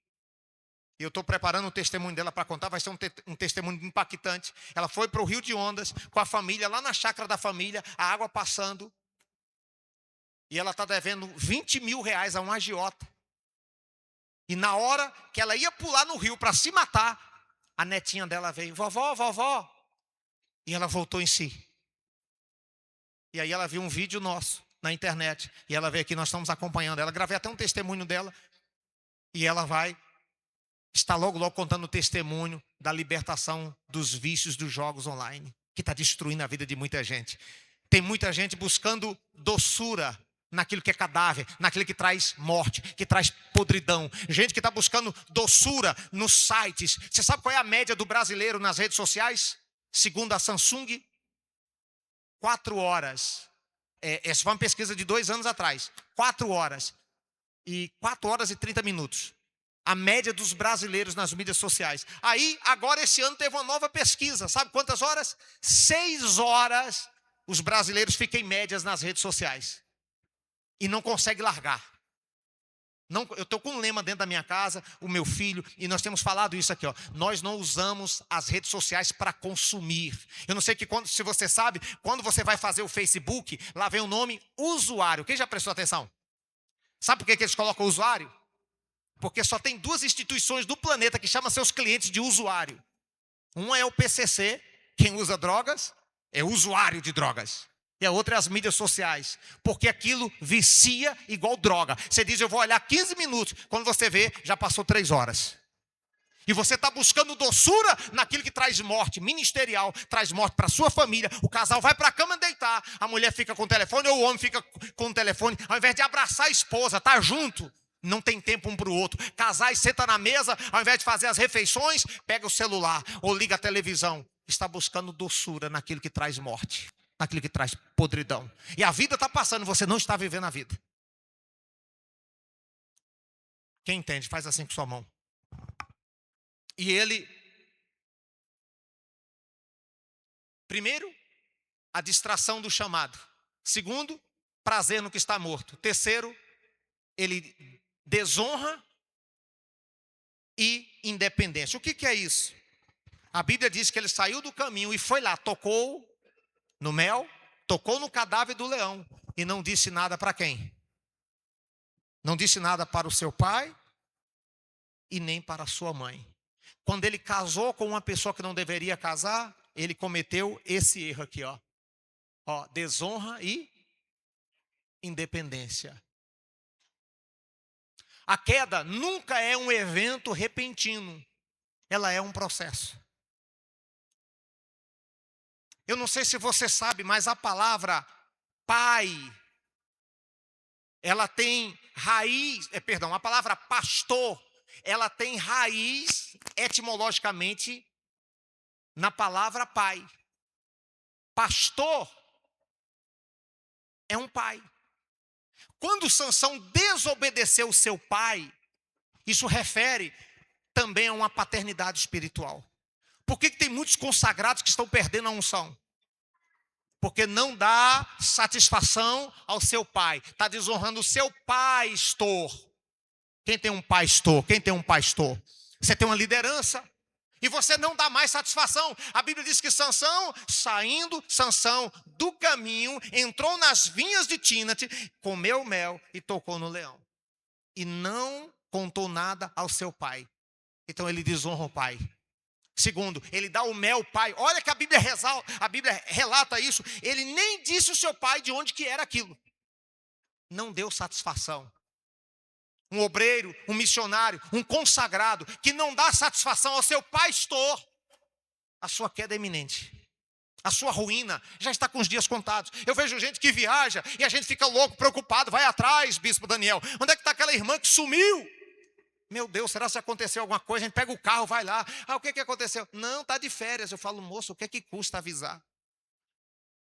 e eu estou preparando o testemunho dela para contar, vai ser um testemunho impactante. Ela foi para o Rio de Ondas com a família, lá na chácara da família, a água passando, E ela está devendo 20 mil reais a um agiota. E na hora que ela ia pular no rio para se matar, a netinha dela veio, vovó, vovó. E ela voltou em si. E aí ela viu um vídeo nosso na internet. E ela veio aqui, nós estamos acompanhando ela. Gravei até um testemunho dela. E ela vai estar logo, logo contando o testemunho da libertação dos vícios dos jogos online, que está destruindo a vida de muita gente. Tem muita gente buscando doçura naquilo que é cadáver, naquilo que traz morte, que traz podridão. Gente que está buscando doçura nos sites. Você sabe qual é a média do brasileiro nas redes sociais? Segundo a Samsung, 4 horas. Essa foi uma pesquisa de 2 anos atrás. 4 horas. E 4 horas e 30 minutos. A média dos brasileiros nas mídias sociais. Aí, agora esse ano teve uma nova pesquisa. Sabe quantas horas? 6 horas os brasileiros ficam em médias nas redes sociais. E não conseguem largar. Não, eu estou com um lema dentro da minha casa, o meu filho, e nós temos falado isso aqui, ó. Nós não usamos as redes sociais para consumir. Eu não sei se você sabe, quando você vai fazer o Facebook, lá vem o nome usuário. Quem já prestou atenção? Sabe por que eles colocam usuário? Porque só tem 2 instituições do planeta que chamam seus clientes de usuário. Uma é o PCC, quem usa drogas é usuário de drogas. E a outra é as mídias sociais. Porque aquilo vicia igual droga. Você diz, eu vou olhar 15 minutos. Quando você vê, já passou 3 horas. E você está buscando doçura naquilo que traz morte ministerial, traz morte para a sua família. O casal vai para a cama deitar. A mulher fica com o telefone ou o homem fica com o telefone. Ao invés de abraçar a esposa, tá junto. Não tem tempo um para o outro. Casais senta na mesa, ao invés de fazer as refeições, pega o celular ou liga a televisão. Está buscando doçura naquilo que traz morte, naquilo que traz podridão. E a vida está passando, você não está vivendo a vida. Quem entende, faz assim com sua mão. E ele, primeiro, a distração do chamado. Segundo, prazer no que está morto. Terceiro, ele desonra e independência. O que é isso? A Bíblia diz que ele saiu do caminho e foi lá, tocou no mel, tocou no cadáver do leão e não disse nada para quem? Não disse nada para o seu pai e nem para a sua mãe. Quando ele casou com uma pessoa que não deveria casar, ele cometeu esse erro aqui, ó. Desonra e independência. A queda nunca é um evento repentino. Ela é um processo. Eu não sei se você sabe, mas a palavra pai, ela tem raiz, a palavra pastor, ela tem raiz etimologicamente na palavra pai. Pastor é um pai. Quando Sansão desobedeceu seu pai, isso refere também a uma paternidade espiritual. Por que tem muitos consagrados que estão perdendo a unção? Porque não dá satisfação ao seu pai. Está desonrando o seu pastor. Quem tem um pastor? Quem tem um pastor? Você tem uma liderança. E você não dá mais satisfação. A Bíblia diz que Sansão, saindo Sansão do caminho, entrou nas vinhas de Tínate, comeu mel e tocou no leão. E não contou nada ao seu pai. Então ele desonra o pai. Segundo, ele dá o mel ao pai. Olha que a Bíblia relata isso. Ele nem disse ao seu pai de onde que era aquilo. Não deu satisfação. Um obreiro, um missionário, um consagrado que não dá satisfação ao seu pastor, a sua queda é iminente. A sua ruína já está com os dias contados. Eu vejo gente que viaja e a gente fica louco, preocupado, vai atrás, bispo Daniel. Onde é que está aquela irmã que sumiu? Meu Deus, será que aconteceu alguma coisa? A gente pega o carro, vai lá. O que aconteceu? Não, está de férias. Eu falo, moço, o que é que custa avisar?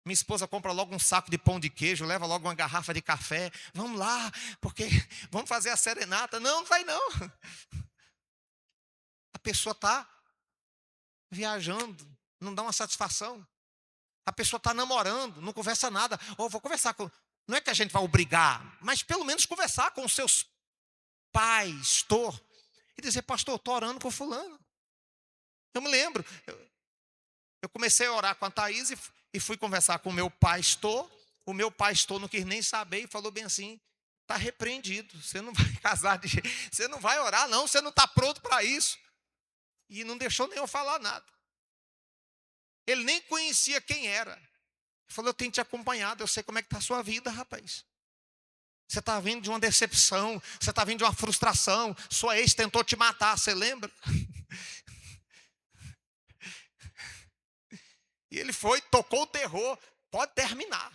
Minha esposa compra logo um saco de pão de queijo, leva logo uma garrafa de café. Vamos lá, porque vamos fazer a serenata. Não, não vai não. A pessoa está viajando, não dá uma satisfação. A pessoa está namorando, não conversa nada. Vou conversar com... Não é que a gente vai obrigar, mas pelo menos conversar com os seus pastor. E dizer, pastor, estou orando com fulano. Eu me lembro. Eu comecei a orar com a Thaís e fui conversar com o meu pastor. o meu pastor não quis nem saber e falou bem assim: está repreendido, você não vai casar, você não vai orar não, você não está pronto para isso. E não deixou nem eu falar nada. Ele nem conhecia quem era. Ele falou: eu tenho te acompanhado, eu sei como é que está a sua vida, rapaz. Você está vindo de uma decepção, você está vindo de uma frustração, sua ex tentou te matar, você lembra? E ele foi, tocou o terror, pode terminar.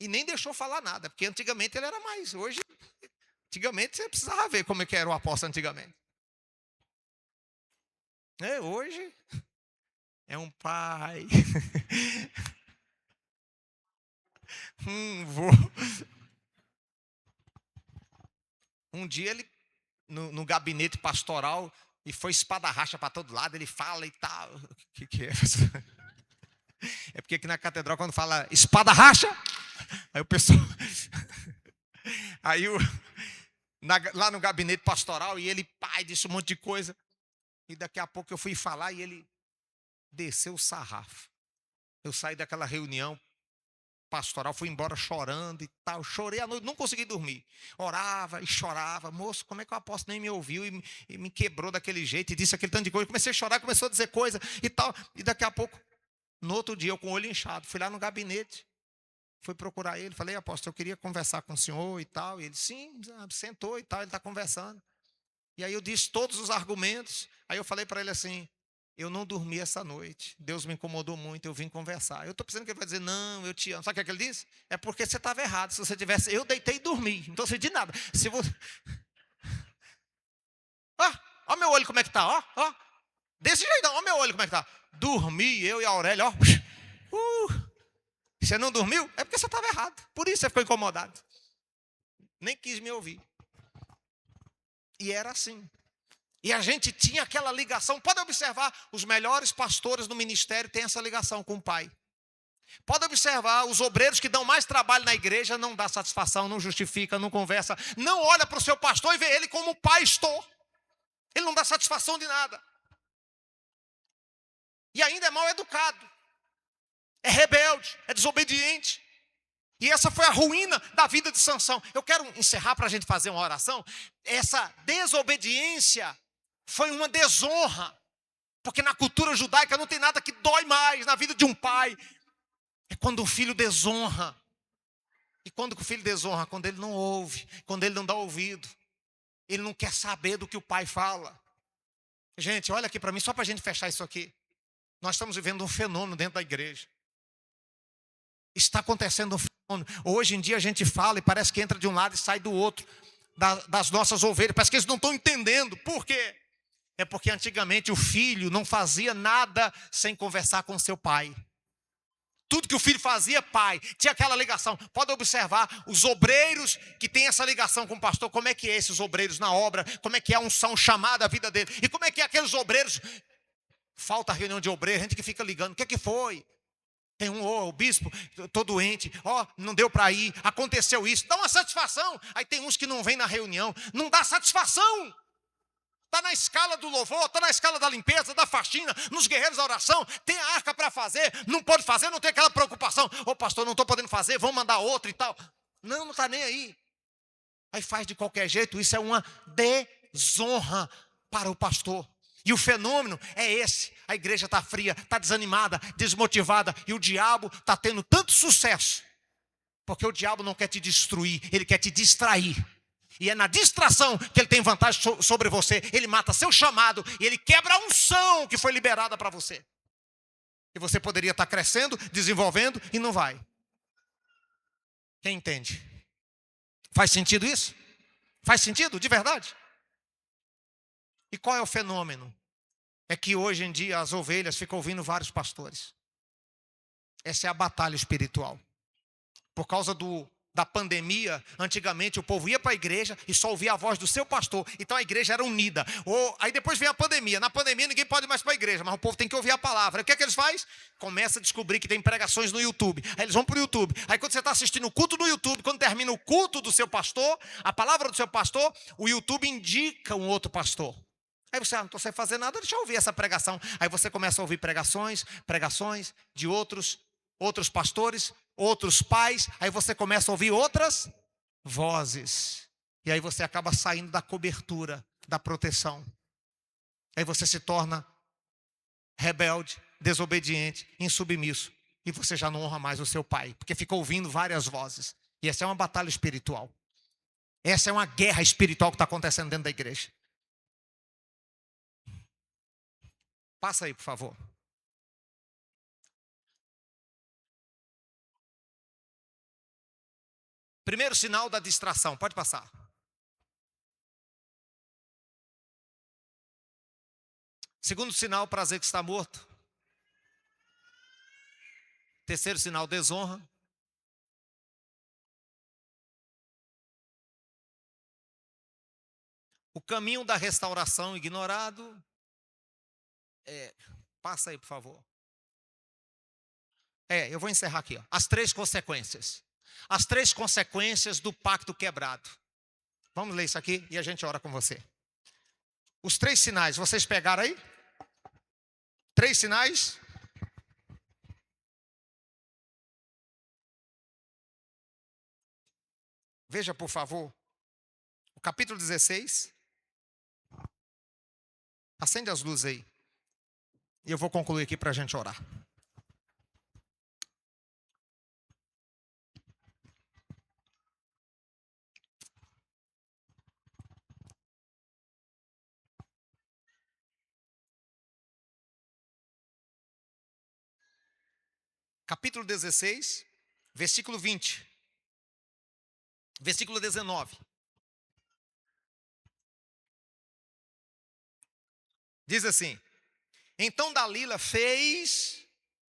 E nem deixou falar nada, porque antigamente ele era mais. Hoje, antigamente você precisava ver como é que era o apóstolo antigamente. Hoje é um pai. Vô. Um dia ele, no gabinete pastoral, e foi espada-racha para todo lado, ele fala e tal. O que é isso? É porque aqui na catedral, quando fala espada-racha, aí o pessoal. Aí lá no gabinete pastoral, e ele, pai, disse um monte de coisa. E daqui a pouco eu fui falar e ele desceu o sarrafo. Eu saí daquela reunião pastoral, fui embora chorando e tal. Chorei a noite, não consegui dormir. Orava e chorava. Moço, como é que o apóstolo nem me ouviu e me quebrou daquele jeito e disse aquele tanto de coisa. Comecei a chorar, começou a dizer coisa e tal. E daqui a pouco, no outro dia, eu com o olho inchado, fui lá no gabinete, fui procurar ele. Falei: apóstolo, eu queria conversar com o senhor e tal. E ele, sim, sentou e tal, ele está conversando. E aí eu disse todos os argumentos. Aí eu falei para ele assim: eu não dormi essa noite, Deus me incomodou muito, eu vim conversar. Eu estou pensando que ele vai dizer: não, eu te amo. Sabe o que ele disse? É porque você estava errado. Se você tivesse, eu deitei e dormi, não sei de nada. Se você... Ó meu olho como é que está, ó. Desse jeito, ó meu olho como é que está. Dormi, eu e a Aurélia, ó. Você não dormiu? É porque você estava errado. Por isso você ficou incomodado. Nem quis me ouvir. E era assim. E a gente tinha aquela ligação. Pode observar, os melhores pastores do ministério têm essa ligação com o pai. Pode observar, os obreiros que dão mais trabalho na igreja não dá satisfação, não justifica, não conversa, não olha para o seu pastor e vê ele como pastor. Ele não dá satisfação de nada. E ainda é mal educado. É rebelde, é desobediente. E essa foi a ruína da vida de Sansão. Eu quero encerrar para a gente fazer uma oração. Essa desobediência foi uma desonra. Porque na cultura judaica não tem nada que dói mais na vida de um pai. É quando o filho desonra. E quando o filho desonra? Quando ele não ouve, quando ele não dá ouvido. Ele não quer saber do que o pai fala. Gente, olha aqui para mim, só para a gente fechar isso aqui. Nós estamos vivendo um fenômeno dentro da igreja. Está acontecendo um fenômeno. Hoje em dia a gente fala e parece que entra de um lado e sai do outro. Das nossas ovelhas. Parece que eles não estão entendendo. Por quê? É porque antigamente o filho não fazia nada sem conversar com seu pai. Tudo que o filho fazia, pai, tinha aquela ligação. Pode observar, os obreiros que têm essa ligação com o pastor, como é que é esses obreiros na obra, como é que é a unção chamada a vida dele, e como é que é aqueles obreiros, falta reunião de obreiro, gente que fica ligando, o que é que foi? Tem o bispo, estou doente, não deu para ir, aconteceu isso, dá uma satisfação. Aí tem uns que não vêm na reunião, não dá satisfação. Está na escala do louvor, está na escala da limpeza, da faxina, nos guerreiros da oração, tem a arca para fazer, não pode fazer, não tem aquela preocupação. Pastor, não estou podendo fazer, vamos mandar outro e tal. Não está nem aí. Aí faz de qualquer jeito, isso é uma desonra para o pastor. E o fenômeno é esse, a igreja está fria, está desanimada, desmotivada, e o diabo está tendo tanto sucesso, porque o diabo não quer te destruir, ele quer te distrair. E é na distração que ele tem vantagem sobre você. Ele mata seu chamado e ele quebra a unção que foi liberada para você. E você poderia estar crescendo, desenvolvendo e não vai. Quem entende? Faz sentido isso? Faz sentido? De verdade? E qual é o fenômeno? É que hoje em dia as ovelhas ficam ouvindo vários pastores. Essa é a batalha espiritual. Por causa da pandemia, antigamente o povo ia para a igreja e só ouvia a voz do seu pastor. Então a igreja era unida. Aí depois vem a pandemia. Na pandemia ninguém pode mais para a igreja, mas o povo tem que ouvir a palavra. O que é que eles fazem? Começa a descobrir que tem pregações no YouTube. Aí eles vão para o YouTube. Aí quando você está assistindo o culto no YouTube, quando termina o culto do seu pastor, a palavra do seu pastor, o YouTube indica um outro pastor. Aí você, não estou sem fazer nada, deixa eu ouvir essa pregação. Aí você começa a ouvir pregações de outros pastores. outros pais, aí você começa a ouvir outras vozes. E aí você acaba saindo da cobertura, da proteção. Aí você se torna rebelde, desobediente, insubmisso. E você já não honra mais o seu pai, porque ficou ouvindo várias vozes. E essa é uma batalha espiritual. Essa é uma guerra espiritual que está acontecendo dentro da igreja. Passa aí, por favor. Primeiro sinal da distração, pode passar. Segundo sinal, prazer que está morto. Terceiro sinal, desonra. O caminho da restauração ignorado. Passa aí, por favor. Eu vou encerrar aqui. As 3 consequências. As 3 consequências do pacto quebrado. Vamos ler isso aqui e a gente ora com você. Os 3 sinais, vocês pegaram aí? 3 sinais. Veja, por favor, o capítulo 16. Acende as luzes aí. E eu vou concluir aqui para a gente orar. Capítulo 16, versículo 20. Versículo 19. Diz assim: então Dalila fez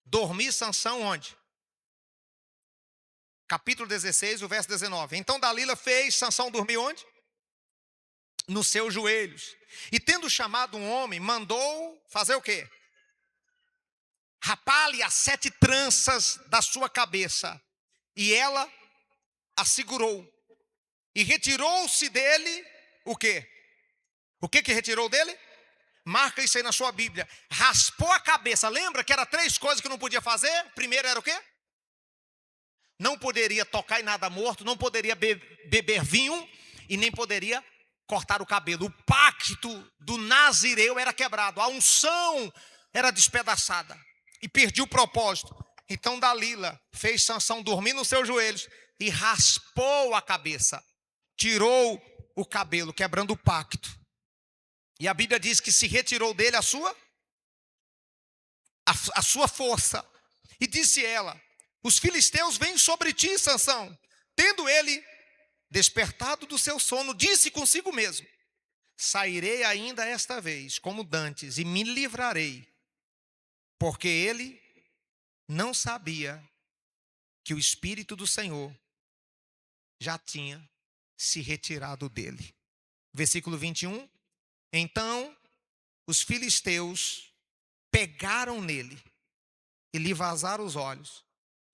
dormir Sansão onde? Capítulo 16, o verso 19. Então Dalila fez Sansão dormir onde? Nos seus joelhos. E tendo chamado um homem, mandou fazer o quê? Rapar-lhe as 7 tranças da sua cabeça. E ela a segurou. E retirou-se dele o quê? O que retirou dele? Marca isso aí na sua Bíblia. Raspou a cabeça. Lembra que era 3 coisas que não podia fazer? Primeiro era o quê? Não poderia tocar em nada morto, não poderia beber vinho e nem poderia cortar o cabelo. O pacto do nazireu era quebrado. A unção era despedaçada. E perdia o propósito. Então Dalila fez Sansão dormir nos seus joelhos e raspou a cabeça. Tirou o cabelo, quebrando o pacto. E a Bíblia diz que se retirou dele a sua força. E disse ela: os filisteus vêm sobre ti, Sansão. Tendo ele despertado do seu sono, disse consigo mesmo: sairei ainda esta vez, como dantes, e me livrarei. Porque ele não sabia que o Espírito do Senhor já tinha se retirado dele. Versículo 21. Então os filisteus pegaram nele e lhe vazaram os olhos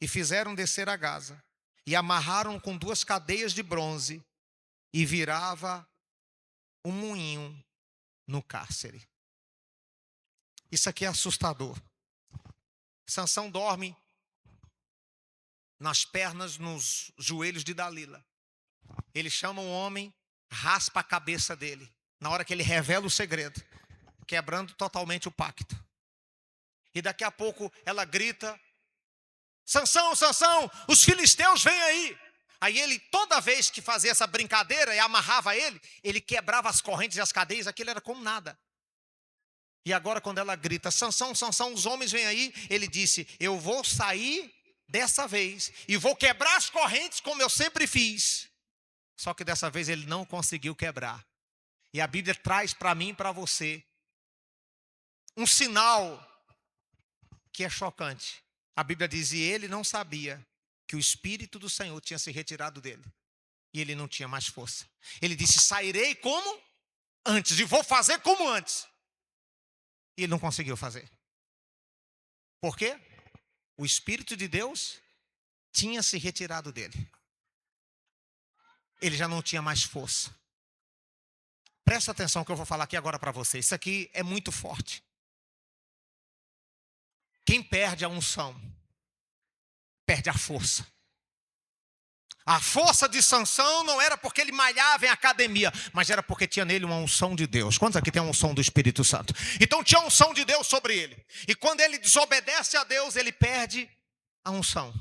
e fizeram descer a Gaza e amarraram com 2 cadeias de bronze e virava um moinho no cárcere. Isso aqui é assustador. Sansão dorme nas pernas, nos joelhos de Dalila. Ele chama um homem, raspa a cabeça dele. Na hora que ele revela o segredo, quebrando totalmente o pacto. E daqui a pouco ela grita: Sansão, Sansão, os filisteus vêm aí. Aí ele, toda vez que fazia essa brincadeira e amarrava ele quebrava as correntes e as cadeias, aquilo era como nada. E agora quando ela grita: Sansão, Sansão, os homens vêm aí, ele disse: eu vou sair dessa vez e vou quebrar as correntes como eu sempre fiz. Só que dessa vez ele não conseguiu quebrar. E a Bíblia traz para mim e para você um sinal que é chocante. A Bíblia diz: e ele não sabia que o Espírito do Senhor tinha se retirado dele. E ele não tinha mais força. Ele disse: sairei como antes e vou fazer como antes. E ele não conseguiu fazer. Por quê? O Espírito de Deus tinha se retirado dele. Ele já não tinha mais força. Presta atenção que eu vou falar aqui agora para você. Isso aqui é muito forte. Quem perde a unção perde a força. A força de Sansão não era porque ele malhava em academia, mas era porque tinha nele uma unção de Deus. Quantos aqui tem a unção do Espírito Santo? Então tinha a unção de Deus sobre ele. E quando ele desobedece a Deus, ele perde a unção.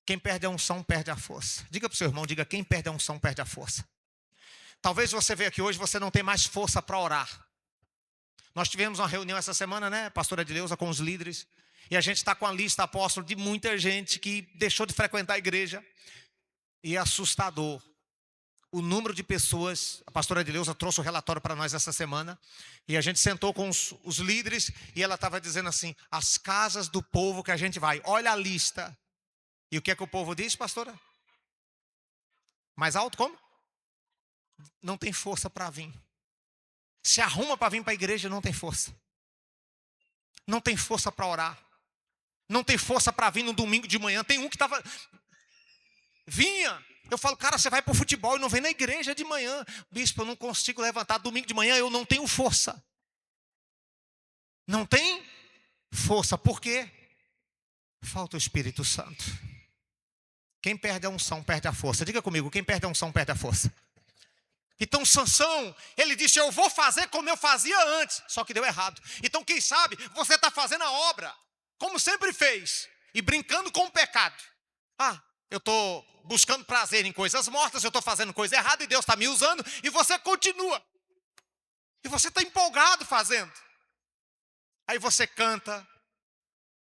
Quem perde a unção, perde a força. Diga para o seu irmão, diga, quem perde a unção, perde a força. Talvez você veja aqui hoje, você não tem mais força para orar. Nós tivemos uma reunião essa semana, né, pastora Edileuza, com os líderes. E a gente está com a lista, apóstolo, de muita gente que deixou de frequentar a igreja. E é assustador o número de pessoas. A pastora Edileuza trouxe o relatório para nós essa semana. E a gente sentou com os líderes e ela estava dizendo assim, as casas do povo que a gente vai. Olha a lista. E o que é que o povo diz, pastora? Mais alto como? Não tem força para vir. Se arruma para vir para a igreja, não tem força. Não tem força para orar. Não tem força para vir no domingo de manhã. Tem um que estava... Vinha. Eu falo, cara, você vai para o futebol e não vem na igreja de manhã. Bispo, eu não consigo levantar domingo de manhã, eu não tenho força. Não tem força. Por quê? Falta o Espírito Santo. Quem perde a unção, perde a força. Diga comigo, quem perde a unção, perde a força. Então Sansão, ele disse, eu vou fazer como eu fazia antes. Só que deu errado. Então quem sabe, você está fazendo a obra, como sempre fez. E brincando com o pecado. Eu estou buscando prazer em coisas mortas, eu estou fazendo coisa errada e Deus está me usando. E você continua. E você está empolgado fazendo. Aí você canta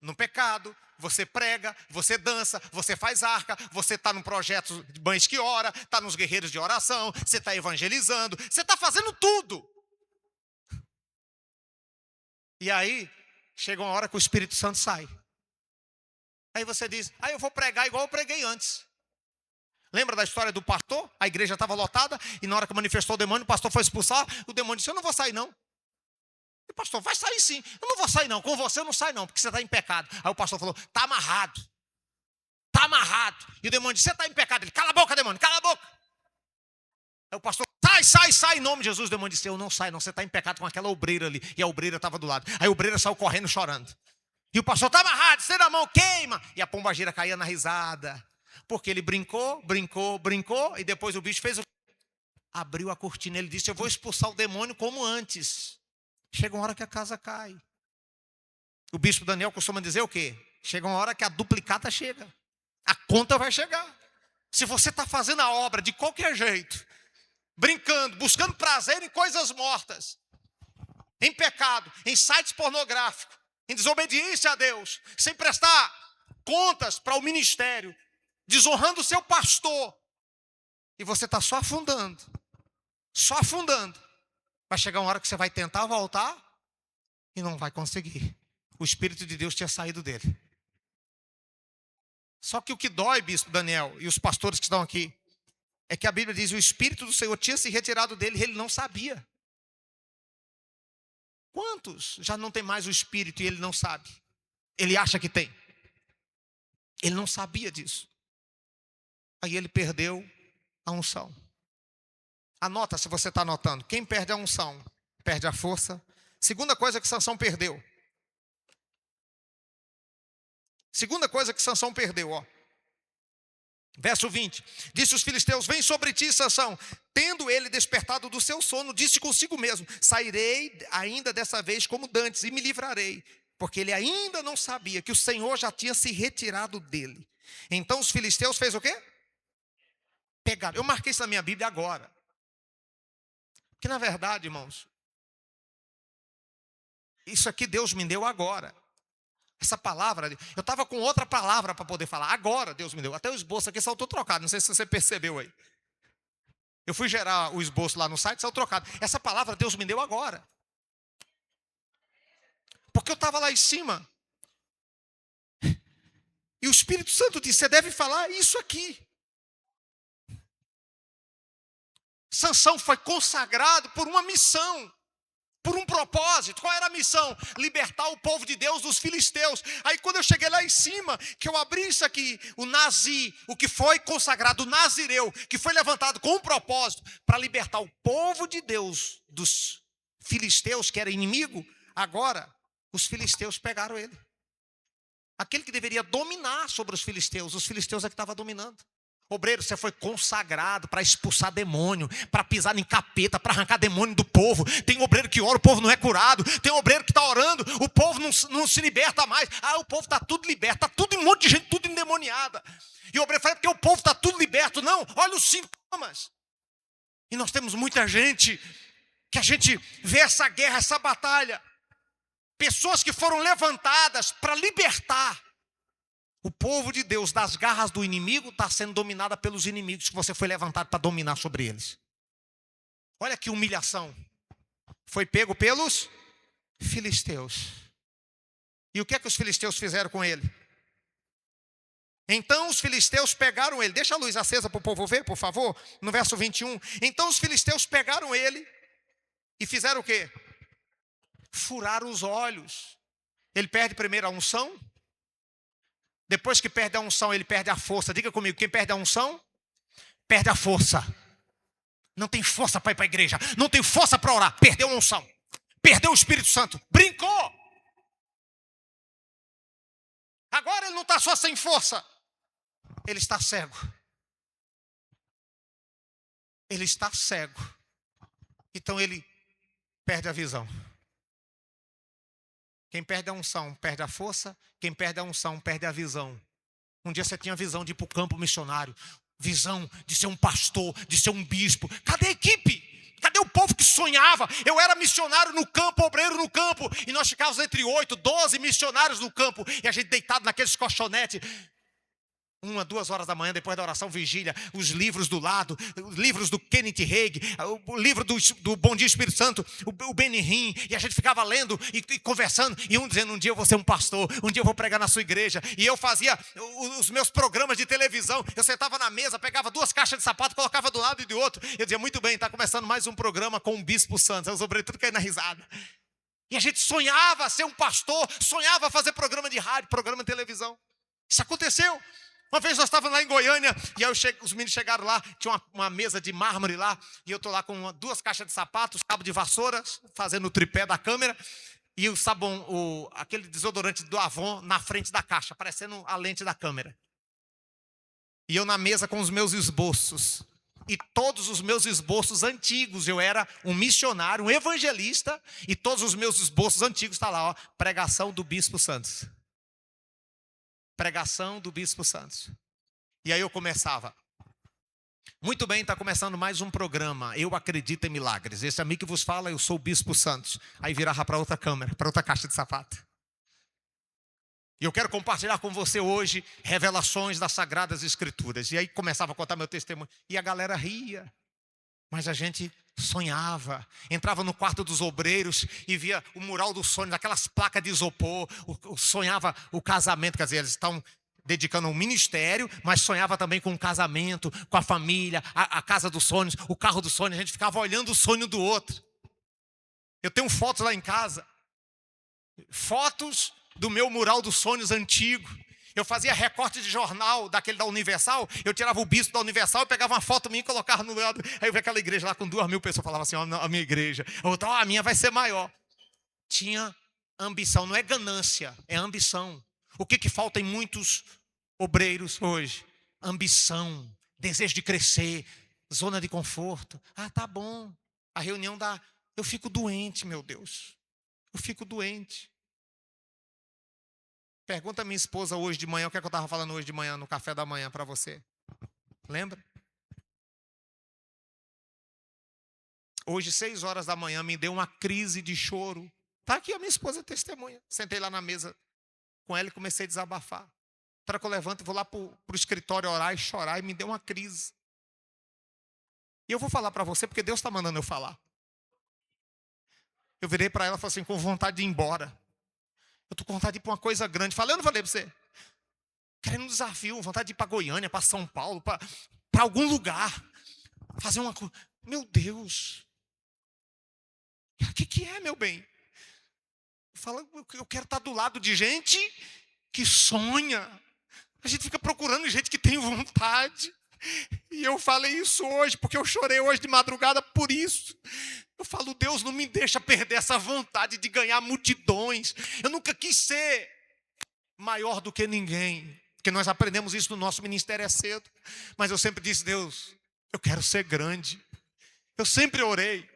no pecado. Você prega, você dança, você faz arca, você está num projeto de Mães que Ora, está nos guerreiros de oração, você está evangelizando, você está fazendo tudo. E aí, chega uma hora que o Espírito Santo sai. Aí você diz, eu vou pregar igual eu preguei antes. Lembra da história do pastor? A igreja estava lotada e na hora que manifestou o demônio, o pastor foi expulsar, o demônio disse, eu não vou sair não. E o pastor, vai sair sim. Eu não vou sair não, com você eu não saio não, porque você está em pecado. Aí o pastor falou, está amarrado. Está amarrado. E o demônio disse, você está em pecado. Ele, cala a boca, demônio, cala a boca. Aí o pastor, sai, em nome de Jesus. O demônio disse, eu não saio não, você está em pecado com aquela obreira ali. E a obreira estava do lado. Aí a obreira saiu correndo, chorando. E o pastor, está amarrado, estenda a mão, queima. E a pombagira caía na risada. Porque ele brincou, e depois o bicho fez o... Abriu a cortina, ele disse, eu vou expulsar o demônio como antes. Chega uma hora que a casa cai. O bispo Daniel costuma dizer o quê? Chega uma hora que a duplicata chega. A conta vai chegar. Se você está fazendo a obra de qualquer jeito, brincando, buscando prazer em coisas mortas, em pecado, em sites pornográficos, em desobediência a Deus, sem prestar contas para o ministério, desonrando o seu pastor, e você está só afundando, vai chegar uma hora que você vai tentar voltar e não vai conseguir. O Espírito de Deus tinha saído dele. Só que o que dói, bispo Daniel, e os pastores que estão aqui, é que a Bíblia diz, o Espírito do Senhor tinha se retirado dele e ele não sabia. Quantos já não tem mais o Espírito e ele não sabe? Ele acha que tem. Ele não sabia disso. Aí ele perdeu a unção. Anota se você está anotando. Quem perde a unção, perde a força. Segunda coisa que Sansão perdeu. Verso 20. Disse os filisteus, vem sobre ti, Sansão. Tendo ele despertado do seu sono, disse consigo mesmo, sairei ainda dessa vez como dantes e me livrarei. Porque ele ainda não sabia que o Senhor já tinha se retirado dele. Então os filisteus fez o quê? Pegaram. Eu marquei isso na minha Bíblia agora. Porque na verdade, irmãos, isso aqui Deus me deu agora. Essa palavra, eu estava com outra palavra para poder falar. Agora Deus me deu. Até o esboço aqui saltou trocado. Não sei se você percebeu aí. Eu fui gerar o esboço lá no site, saiu trocado. Essa palavra Deus me deu agora. Porque eu estava lá em cima. E o Espírito Santo disse, você deve falar isso aqui. Sansão foi consagrado por uma missão, por um propósito. Qual era a missão? Libertar o povo de Deus dos filisteus. Aí quando eu cheguei lá em cima, que eu abri isso aqui, o Nazi, o que foi consagrado, o Nazireu, que foi levantado com um propósito, para libertar o povo de Deus dos filisteus, que era inimigo, agora os filisteus pegaram ele. Aquele que deveria dominar sobre os filisteus é que estavam dominando. Obreiro, você foi consagrado para expulsar demônio, para pisar em capeta, para arrancar demônio do povo. Tem obreiro que ora, o povo não é curado. Tem obreiro que está orando, o povo não se liberta mais. O povo está tudo liberto, está tudo em um monte de gente, tudo endemoniada. E o obreiro fala, porque o povo está tudo liberto. Não, olha os sintomas. E nós temos muita gente, que a gente vê essa guerra, essa batalha. Pessoas que foram levantadas para libertar o povo de Deus das garras do inimigo, está sendo dominada pelos inimigos que você foi levantado para dominar sobre eles. Olha que humilhação. Foi pego pelos filisteus. E o que é que os filisteus fizeram com ele? Então os filisteus pegaram ele. Deixa a luz acesa para o povo ver, por favor. No verso 21. Então os filisteus pegaram ele e fizeram o quê? Furaram os olhos. Ele perde primeiro a unção. Depois que perde a unção, ele perde a força. Diga comigo, quem perde a unção, perde a força. Não tem força para ir para a igreja. Não tem força para orar. Perdeu a unção. Perdeu o Espírito Santo. Brincou. Agora ele não está só sem força. Ele está cego. Ele está cego. Então ele perde a visão. Quem perde a unção, perde a força. Quem perde a unção, perde a visão. Um dia você tinha visão de ir para o campo missionário. Visão de ser um pastor, de ser um bispo. Cadê a equipe? Cadê o povo que sonhava? Eu era missionário no campo, obreiro no campo. E nós ficávamos entre 8, 12 missionários no campo. E a gente deitado naqueles colchonetes. 1, 2 horas da manhã, depois da oração vigília, os livros do lado, os livros do Kenneth Hagin, o livro do Bom Dia Espírito Santo, o Benny Hinn, e a gente ficava lendo e conversando, e um dizendo, um dia eu vou ser um pastor, um dia eu vou pregar na sua igreja, e eu fazia os meus programas de televisão, eu sentava na mesa, pegava 2 caixas de sapato, colocava do lado e do outro, eu dizia, muito bem, está começando mais um programa com o Bispo Santos, eu sobrei tudo caindo na risada. E a gente sonhava ser um pastor, sonhava fazer programa de rádio, programa de televisão. Isso aconteceu. Uma vez nós estávamos lá em Goiânia, e aí os meninos chegaram lá, tinha uma mesa de mármore lá, e eu estou lá com 2 caixas de sapatos, cabo de vassoura, fazendo o tripé da câmera, e o sabão, aquele desodorante do Avon na frente da caixa, parecendo a lente da câmera. E eu na mesa com os meus esboços, e todos os meus esboços antigos, eu era um missionário, um evangelista, e todos os meus esboços antigos estão lá, ó, pregação do Bispo Santos. Pregação do Bispo Santos. E aí eu começava. Muito bem, está começando mais um programa. Eu acredito em milagres. Esse amigo que vos fala, eu sou o Bispo Santos. Aí virava para outra câmera, para outra caixa de sapato. E eu quero compartilhar com você hoje revelações das Sagradas Escrituras. E aí começava a contar meu testemunho. E a galera ria. Mas a gente sonhava, entrava no quarto dos obreiros e via o mural dos sonhos, aquelas placas de isopor, sonhava o casamento, quer dizer, eles estão dedicando um ministério, mas sonhava também com um casamento, com a família, a casa dos sonhos, o carro dos sonhos, a gente ficava olhando o sonho do outro. Eu tenho fotos lá em casa, fotos do meu mural dos sonhos antigo. Eu fazia recorte de jornal, daquele da Universal, eu tirava o bispo da Universal, eu pegava uma foto minha e colocava no lado. Aí eu vi aquela igreja lá com 2.000 pessoas, falava assim, ó, a minha igreja. Eu falava, a minha vai ser maior. Tinha ambição, não é ganância, é ambição. O que falta em muitos obreiros hoje? Ambição, desejo de crescer, zona de conforto. Tá bom, a reunião dá... Eu fico doente, meu Deus. Eu fico doente. Pergunta a minha esposa hoje de manhã, o que é que eu estava falando hoje de manhã, no café da manhã para você. Lembra? Hoje, 6 horas da manhã, me deu uma crise de choro. Está aqui a minha esposa testemunha. Sentei lá na mesa com ela e comecei a desabafar. Para que eu levanto e vou lá para o escritório orar e chorar, e me deu uma crise. E eu vou falar para você, porque Deus está mandando eu falar. Eu virei para ela e falei assim, com vontade de ir embora. Eu estou com vontade de ir para uma coisa grande. Falei, eu não falei para você. Querendo um desafio, vontade de ir para Goiânia, para São Paulo, para algum lugar. Fazer uma coisa. Meu Deus. O que é, meu bem? Eu falo, eu quero estar do lado de gente que sonha. A gente fica procurando gente que tem vontade. E eu falei isso hoje, porque eu chorei hoje de madrugada por isso. Eu falo, Deus, não me deixa perder essa vontade de ganhar multidões. Eu nunca quis ser maior do que ninguém. Porque nós aprendemos isso no nosso ministério cedo. Mas eu sempre disse, Deus, eu quero ser grande. Eu sempre orei.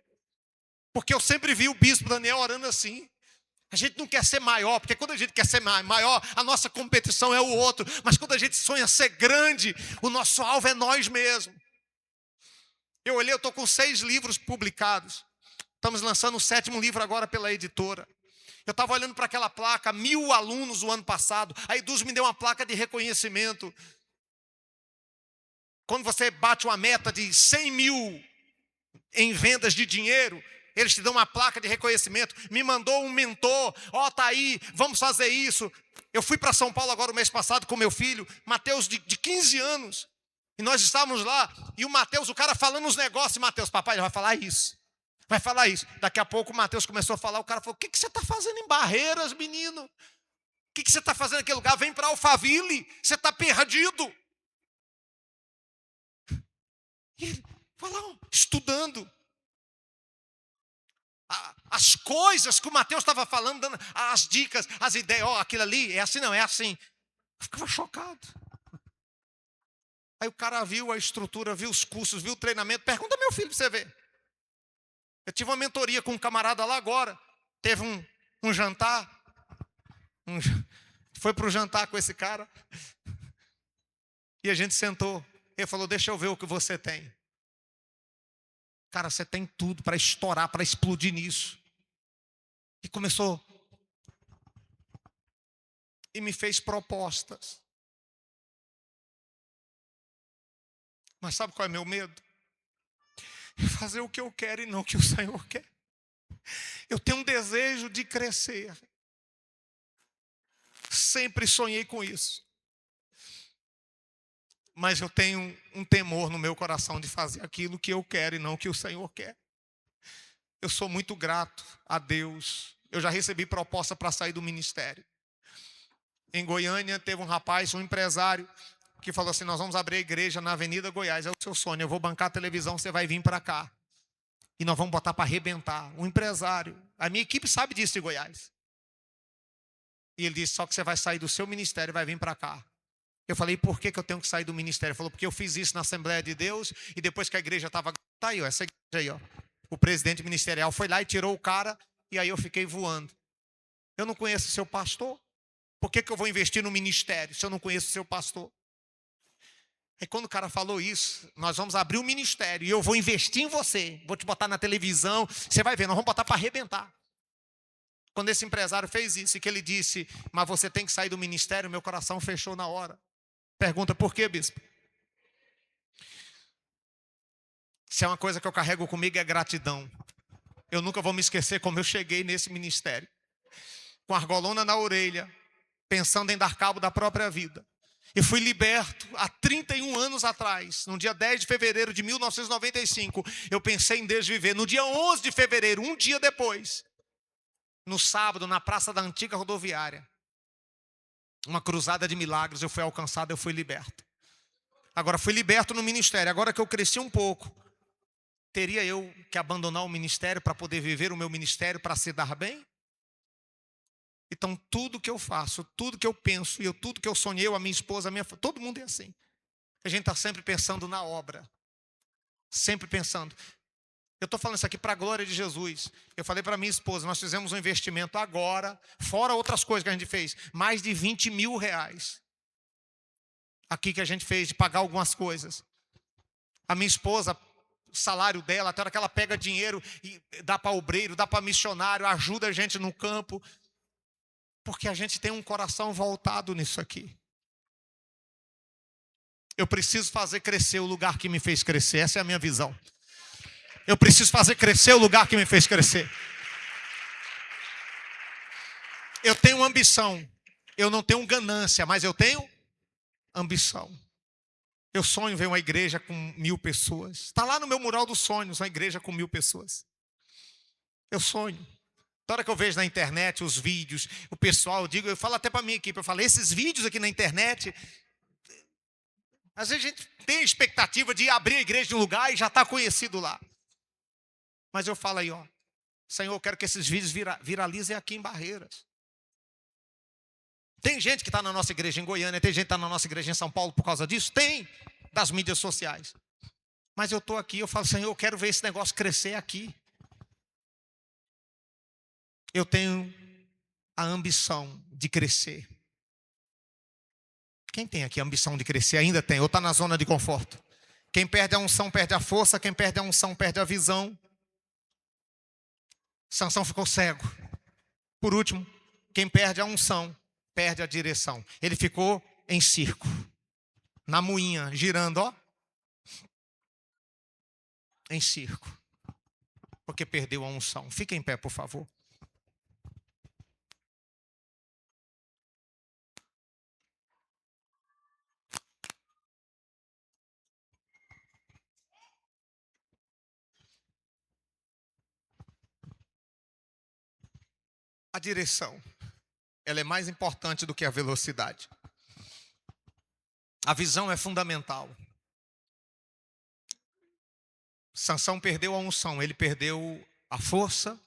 Porque eu sempre vi o bispo Daniel orando assim. A gente não quer ser maior, porque quando a gente quer ser maior, a nossa competição é o outro. Mas quando a gente sonha ser grande, o nosso alvo é nós mesmos. Eu olhei, eu estou com 6 livros publicados. Estamos lançando o 7º livro agora pela editora. Eu estava olhando para aquela placa, 1000 alunos o ano passado. A Eduz me deu uma placa de reconhecimento. Quando você bate uma meta de 100 mil em vendas de dinheiro, eles te dão uma placa de reconhecimento. Me mandou um mentor, tá aí, vamos fazer isso. Eu fui para São Paulo agora o mês passado com meu filho, Mateus de 15 anos. E nós estávamos lá, e o Mateus, o cara falando uns negócios, Mateus, papai, ele vai falar isso. Vai falar isso. Daqui a pouco o Mateus começou a falar, o cara falou, o que você está fazendo em Barreiras, menino? O que você está fazendo naquele lugar? Vem para Alphaville, você está perdido. E ele falou, estudando. As coisas que o Mateus estava falando, dando as dicas, as ideias, aquilo ali, é assim não, é assim. Eu ficava chocado. Aí o cara viu a estrutura, viu os cursos, viu o treinamento, pergunta meu filho para você ver. Eu tive uma mentoria com um camarada lá agora, teve um jantar, foi para o jantar com esse cara, e a gente sentou, ele falou, deixa eu ver o que você tem. Cara, você tem tudo para estourar, para explodir nisso. E começou, e me fez propostas. Mas sabe qual é meu medo? Fazer o que eu quero e não o que o Senhor quer. Eu tenho um desejo de crescer. Sempre sonhei com isso. Mas eu tenho um temor no meu coração de fazer aquilo que eu quero e não o que o Senhor quer. Eu sou muito grato a Deus. Eu já recebi proposta para sair do ministério. Em Goiânia teve um rapaz, um empresário, que falou assim, nós vamos abrir a igreja na Avenida Goiás, é o seu sonho, eu vou bancar a televisão, você vai vir para cá. E nós vamos botar para arrebentar. Um empresário, a minha equipe sabe disso de Goiás. E ele disse, só que você vai sair do seu ministério e vai vir para cá. Eu falei, por que eu tenho que sair do ministério? Ele falou, porque eu fiz isso na Assembleia de Deus, e depois que a igreja estava... Tá aí, essa igreja aí, O presidente ministerial foi lá e tirou o cara, e aí eu fiquei voando. Eu não conheço o seu pastor. Por que eu vou investir no ministério se eu não conheço o seu pastor? Aí quando o cara falou isso, nós vamos abrir um ministério e eu vou investir em você. Vou te botar na televisão, você vai ver, nós vamos botar para arrebentar. Quando esse empresário fez isso e que ele disse, mas você tem que sair do ministério, meu coração fechou na hora. Pergunta, por quê, bispo? Se é uma coisa que eu carrego comigo é gratidão. Eu nunca vou me esquecer como eu cheguei nesse ministério. Com a argolona na orelha, pensando em dar cabo da própria vida. Eu fui liberto há 31 anos atrás, no dia 10 de fevereiro de 1995. Eu pensei em desviver. No dia 11 de fevereiro, um dia depois, no sábado, na praça da antiga rodoviária, uma cruzada de milagres, eu fui alcançado, eu fui liberto. Agora, fui liberto no ministério. Agora que eu cresci um pouco, teria eu que abandonar o ministério para poder viver o meu ministério, para se dar bem? Então, tudo que eu faço, tudo que eu penso, tudo que eu sonhei, a minha esposa, todo mundo é assim. A gente está sempre pensando na obra. Sempre pensando. Eu estou falando isso aqui para a glória de Jesus. Eu falei para minha esposa, nós fizemos um investimento agora, fora outras coisas que a gente fez, mais de 20 mil reais. Aqui que a gente fez, de pagar algumas coisas. A minha esposa, o salário dela, até a hora que ela pega dinheiro e dá para obreiro, dá para missionário, ajuda a gente no campo. Porque a gente tem um coração voltado nisso aqui. Eu preciso fazer crescer o lugar que me fez crescer. Essa é a minha visão. Eu preciso fazer crescer o lugar que me fez crescer. Eu tenho ambição. Eu não tenho ganância, mas eu tenho ambição. Eu sonho em ver uma igreja com 1000 pessoas. Está lá no meu mural dos sonhos, uma igreja com 1000 pessoas. Eu sonho. Na hora que eu vejo na internet os vídeos, o pessoal, eu falo até para a minha equipe, eu falo, esses vídeos aqui na internet, às vezes a gente tem a expectativa de abrir a igreja em um lugar e já está conhecido lá. Mas eu falo aí, Senhor, eu quero que esses vídeos viralizem aqui em Barreiras. Tem gente que está na nossa igreja em Goiânia, tem gente que está na nossa igreja em São Paulo por causa disso? Tem, das mídias sociais. Mas eu estou aqui, eu falo, Senhor, eu quero ver esse negócio crescer aqui. Eu tenho a ambição de crescer. Quem tem aqui a ambição de crescer? Ainda tem, ou está na zona de conforto? Quem perde a unção perde a força, quem perde a unção perde a visão. Sansão ficou cego. Por último, quem perde a unção perde a direção. Ele ficou em circo, na moinha, girando, ó, em circo, porque perdeu a unção. Fique em pé, por favor. A direção, ela é mais importante do que a velocidade. A visão é fundamental. Sansão perdeu a unção, ele perdeu a força.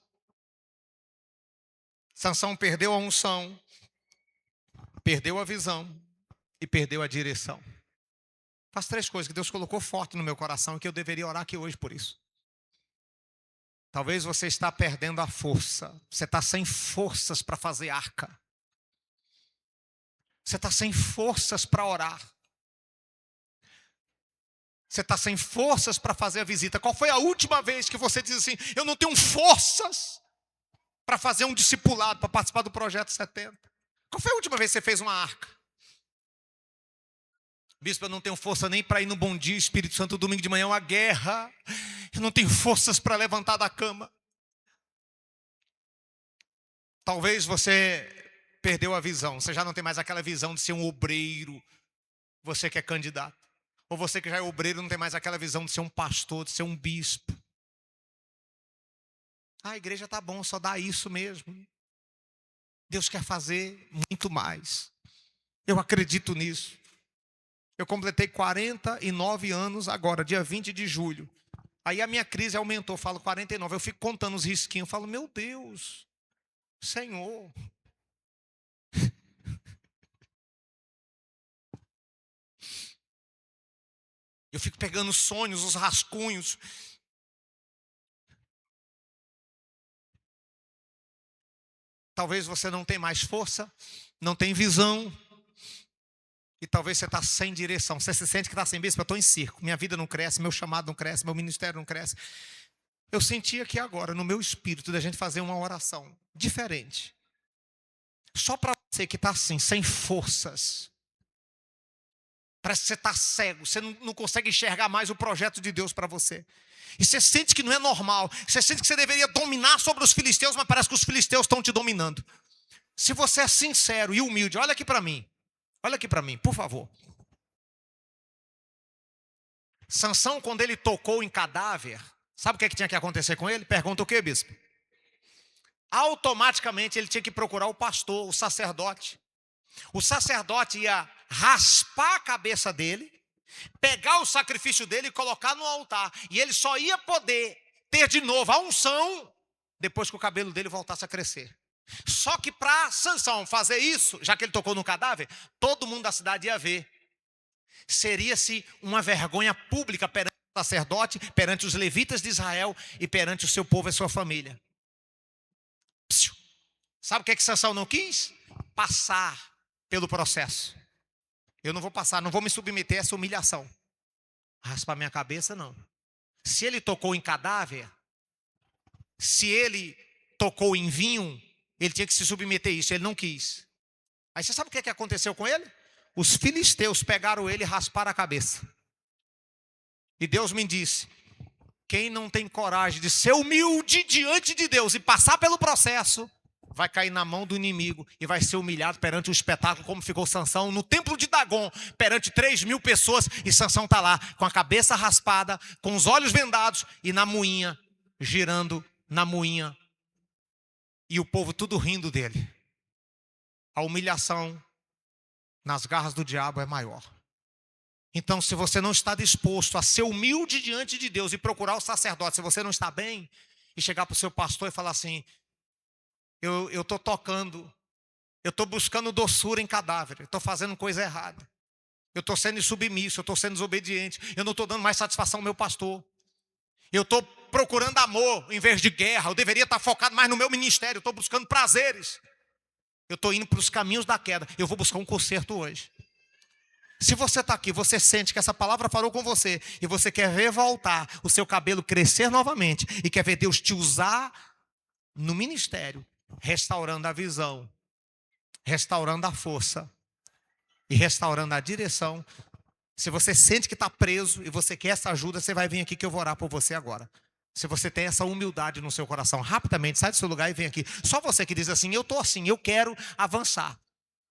Sansão perdeu a unção, perdeu a visão e perdeu a direção. Faz 3 coisas que Deus colocou forte no meu coração e que eu deveria orar aqui hoje por isso. Talvez você está perdendo a força. Você está sem forças para fazer arca. Você está sem forças para orar. Você está sem forças para fazer a visita. Qual foi a última vez que você disse assim, eu não tenho forças para fazer um discipulado, para participar do Projeto 70? Qual foi a última vez que você fez uma arca? Bispo, eu não tenho força nem para ir no Bom Dia Espírito Santo domingo de manhã, é uma guerra. Eu não tenho forças para levantar da cama. Talvez você perdeu a visão. Você já não tem mais aquela visão de ser um obreiro. Você que é candidato. Ou você que já é obreiro não tem mais aquela visão de ser um pastor, de ser um bispo. A igreja está bom, só dá isso mesmo. Deus quer fazer muito mais. Eu acredito nisso. Eu completei 49 anos agora, dia 20 de julho. Aí a minha crise aumentou, eu falo 49. Eu fico contando os risquinhos, eu falo, meu Deus, Senhor. Eu fico pegando os sonhos, os rascunhos. Talvez você não tenha mais força, não tem visão. E talvez você está sem direção. Você se sente que está sem bispo, eu estou em circo. Minha vida não cresce, meu chamado não cresce, meu ministério não cresce. Eu senti aqui agora, no meu espírito, da gente fazer uma oração diferente. Só para você que está assim, sem forças. Parece que você está cego, você não consegue enxergar mais o projeto de Deus para você. E você sente que não é normal. Você sente que você deveria dominar sobre os filisteus, mas parece que os filisteus estão te dominando. Se você é sincero e humilde, olha aqui para mim. Olha aqui para mim, por favor. Sansão, quando ele tocou em cadáver, sabe o que tinha que acontecer com ele? Pergunta o quê, bispo? Automaticamente ele tinha que procurar o pastor, o sacerdote. O sacerdote ia raspar a cabeça dele, pegar o sacrifício dele e colocar no altar. E ele só ia poder ter de novo a unção depois que o cabelo dele voltasse a crescer. Só que para Sansão fazer isso, já que ele tocou no cadáver, todo mundo da cidade ia ver. Seria-se uma vergonha pública perante o sacerdote, perante os levitas de Israel e perante o seu povo e sua família. Sabe o que Sansão não quis? Passar pelo processo. Eu não vou passar, não vou me submeter a essa humilhação. Raspar minha cabeça, não. Se ele tocou em cadáver, se ele tocou em vinho, ele tinha que se submeter a isso, ele não quis. Aí você sabe o que aconteceu com ele? Os filisteus pegaram ele e rasparam a cabeça. E Deus me disse, quem não tem coragem de ser humilde diante de Deus e passar pelo processo, vai cair na mão do inimigo e vai ser humilhado perante o espetáculo, como ficou Sansão no templo de Dagon, perante 3.000 pessoas, e Sansão está lá, com a cabeça raspada, com os olhos vendados e na moinha, girando na moinha, e o povo tudo rindo dele. A humilhação nas garras do diabo é maior. Então, se você não está disposto a ser humilde diante de Deus e procurar o sacerdote, se você não está bem, e chegar para o seu pastor e falar assim, eu estou tocando Eu estou buscando doçura em cadáver. Eu estou fazendo coisa errada. Eu estou sendo insubmisso, eu estou sendo desobediente. Eu não estou dando mais satisfação ao meu pastor. Eu estou procurando amor em vez de guerra. Eu deveria estar focado mais no meu ministério. Eu estou buscando prazeres. Eu estou indo para os caminhos da queda. Eu vou buscar um conserto hoje. Se você está aqui, você sente que essa palavra falou com você e você quer ver voltar o seu cabelo crescer novamente e quer ver Deus te usar no ministério, restaurando a visão, restaurando a força e restaurando a direção. Se você sente que está preso e você quer essa ajuda, você vai vir aqui que eu vou orar por você agora. Se você tem essa humildade no seu coração, rapidamente sai do seu lugar e vem aqui. Só você que diz assim, eu estou assim, eu quero avançar.